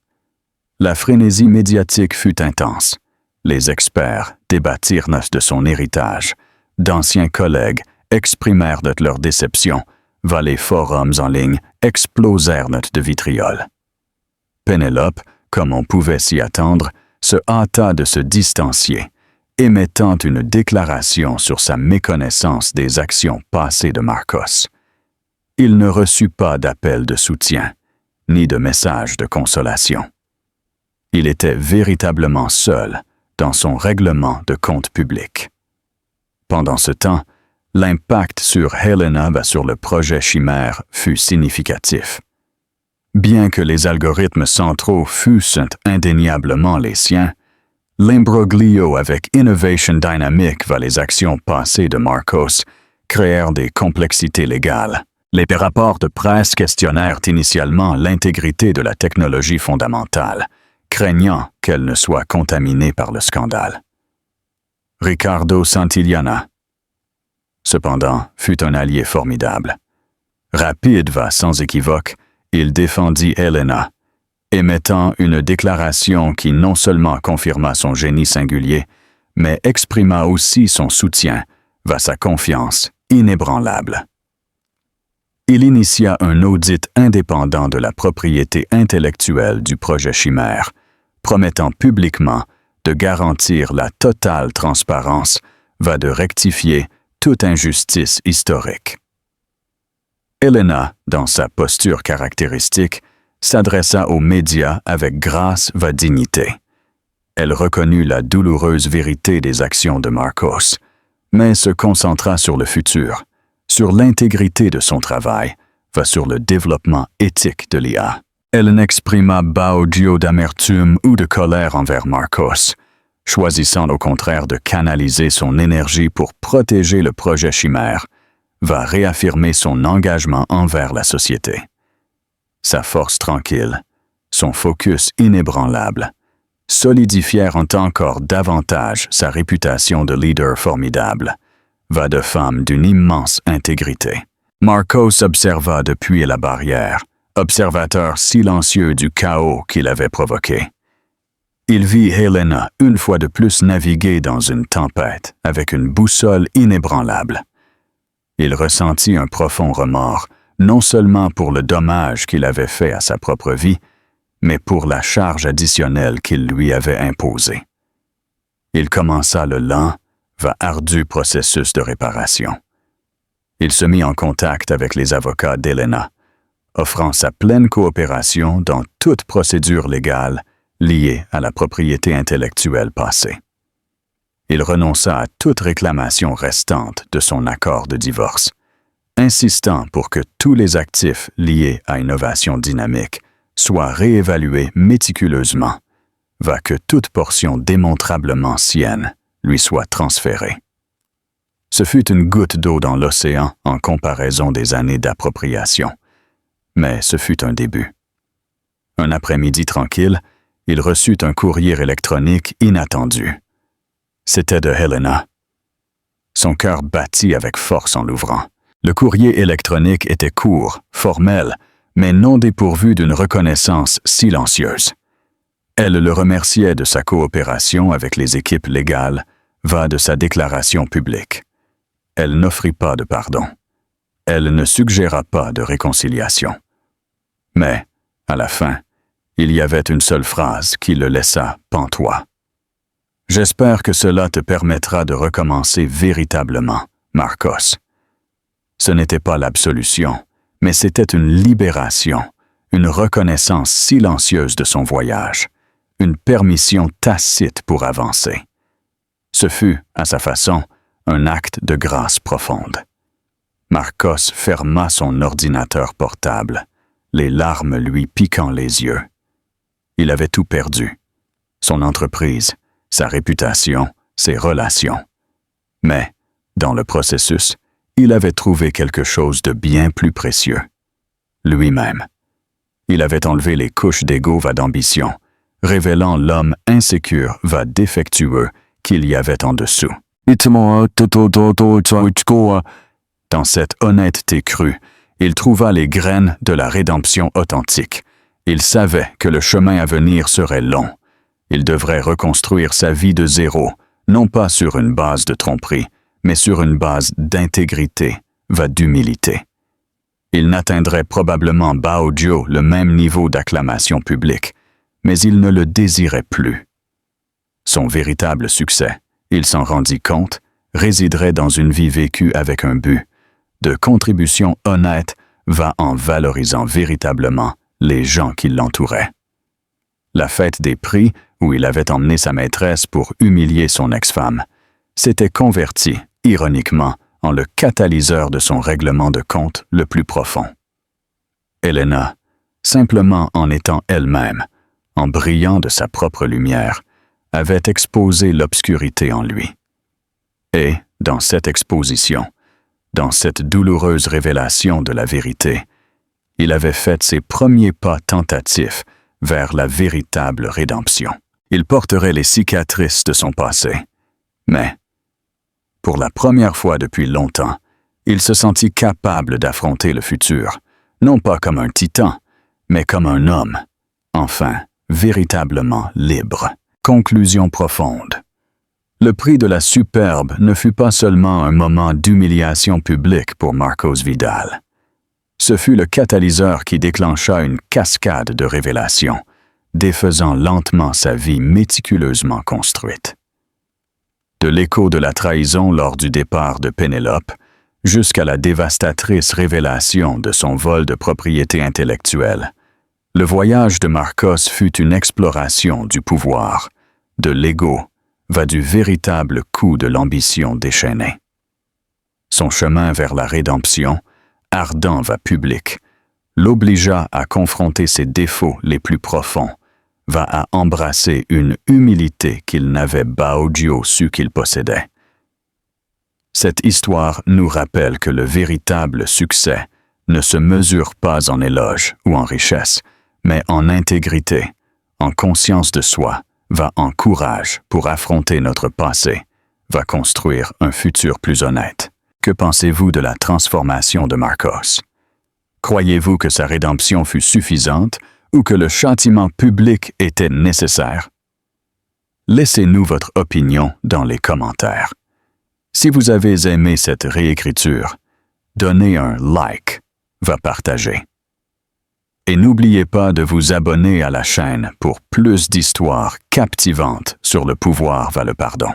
Speaker 1: La frénésie médiatique fut intense. Les experts débattirent de son héritage. D'anciens collègues exprimèrent leur déception. Les forums en ligne explosèrent de vitriol. Pénélope, comme on pouvait s'y attendre, se hâta de se distancier, émettant une déclaration sur sa méconnaissance des actions passées de Marcos. Il ne reçut pas d'appel de soutien, ni de message de consolation. Il était véritablement seul dans son règlement de compte public. Pendant ce temps, l'impact sur Helena et sur le projet Chimère fut significatif. Bien que les algorithmes centraux fussent indéniablement les siens, l'imbroglio avec Innovation Dynamic et les actions passées de Marcos créèrent des complexités légales. Les rapports de presse questionnèrent initialement l'intégrité de la technologie fondamentale, craignant qu'elle ne soit contaminée par le scandale. Ricardo Santillana, cependant, fut un allié formidable. Rapide sans équivoque, il défendit Helena, émettant une déclaration qui non seulement confirma son génie singulier, mais exprima aussi son soutien sa confiance inébranlable. Il initia un audit indépendant de la propriété intellectuelle du projet Chimère, promettant publiquement de garantir la totale transparence de rectifier toute injustice historique. Helena, dans sa posture caractéristique, s'adressa aux médias avec grâce et dignité. Elle reconnut la douloureuse vérité des actions de Marcos, mais se concentra sur le futur, sur l'intégrité de son travail, sur le développement éthique de l'IA. Elle n'exprima pas audio d'amertume ou de colère envers Marcos, choisissant au contraire de canaliser son énergie pour protéger le projet Chimère, réaffirmer son engagement envers la société. Sa force tranquille, son focus inébranlable, solidifièrent encore davantage sa réputation de leader formidable, de femme d'une immense intégrité. Marcos observa depuis la barrière, observateur silencieux du chaos qu'il avait provoqué. Il vit Helena une fois de plus naviguer dans une tempête avec une boussole inébranlable. Il ressentit un profond remords, non seulement pour le dommage qu'il avait fait à sa propre vie, mais pour la charge additionnelle qu'il lui avait imposée. Il commença le lent, ardu processus de réparation. Il se mit en contact avec les avocats d'Helena, offrant sa pleine coopération dans toute procédure légale liée à la propriété intellectuelle passée. il renonça à toute réclamation restante de son accord de divorce, insistant pour que tous les actifs liés à Innovation Dynamique soient réévalués méticuleusement, va que toute portion démontrablement sienne lui soit transférée. Ce fut une goutte d'eau dans l'océan en comparaison des années d'appropriation, mais ce fut un début. Un après-midi tranquille, il reçut un courrier électronique inattendu. C'était de Helena. Son cœur battit avec force en l'ouvrant. Le courrier électronique était court, formel, mais non dépourvu d'une reconnaissance silencieuse. Elle le remerciait de sa coopération avec les équipes légales, va de sa déclaration publique. Elle n'offrit pas de pardon. Elle ne suggéra pas de réconciliation. Mais, à la fin, il y avait une seule phrase qui le laissa pantois. « J'espère que cela te permettra de recommencer véritablement, Marcos. » Ce n'était pas l'absolution, mais c'était une libération, une reconnaissance silencieuse de son voyage, une permission tacite pour avancer. Ce fut, à sa façon, un acte de grâce profonde. Marcos ferma son ordinateur portable, les larmes lui piquant les yeux. Il avait tout perdu. Son entreprise, sa réputation, ses relations. Mais, dans le processus, il avait trouvé quelque chose de bien plus précieux. Lui-même. Il avait enlevé les couches d'ego va d'ambition, révélant l'homme insécure va défectueux qu'il y avait en dessous. Dans cette honnêteté crue, il trouva les graines de la rédemption authentique. Il savait que le chemin à venir serait long. Il devrait reconstruire sa vie de zéro, non pas sur une base de tromperie, mais sur une base d'intégrité, va d'humilité. Il n'atteindrait probablement Baodio le même niveau d'acclamation publique, mais il ne le désirait plus. Son véritable succès, il s'en rendit compte, résiderait dans une vie vécue avec un but, de contribution honnête, va en valorisant véritablement les gens qui l'entouraient. La fête des prix, où il avait emmené sa maîtresse pour humilier son ex-femme, s'était convertie, ironiquement, en le catalyseur de son règlement de compte le plus profond. Helena, simplement en étant elle-même, en brillant de sa propre lumière, avait exposé l'obscurité en lui. Et, dans cette exposition, dans cette douloureuse révélation de la vérité, il avait fait ses premiers pas tentatifs vers la véritable rédemption. Il porterait les cicatrices de son passé. Mais, pour la première fois depuis longtemps, il se sentit capable d'affronter le futur, non pas comme un titan, mais comme un homme, enfin, véritablement libre. Conclusion profonde. Le prix de la superbe ne fut pas seulement un moment d'humiliation publique pour Marcos Vidal. Ce fut le catalyseur qui déclencha une cascade de révélations, défaisant lentement sa vie méticuleusement construite. De l'écho de la trahison lors du départ de Pénélope, jusqu'à la dévastatrice révélation de son vol de propriété intellectuelle, le voyage de Marcos fut une exploration du pouvoir, de l'ego, va du véritable coup de l'ambition déchaînée. Son chemin vers la rédemption, ardent va public, l'obligea à confronter ses défauts les plus profonds, va à embrasser une humilité qu'il n'avait Baodio su qu'il possédait. Cette histoire nous rappelle que le véritable succès ne se mesure pas en éloge ou en richesse, mais en intégrité, en conscience de soi, va en courage pour affronter notre passé, va construire un futur plus honnête. Que pensez-vous de la transformation de Marcos? Croyez-vous que sa rédemption fut suffisante ou que le châtiment public était nécessaire? Laissez-nous votre opinion dans les commentaires. Si vous avez aimé cette réécriture, donnez un like, va partager. Et n'oubliez pas de vous abonner à la chaîne pour plus d'histoires captivantes sur le pouvoir va le pardon.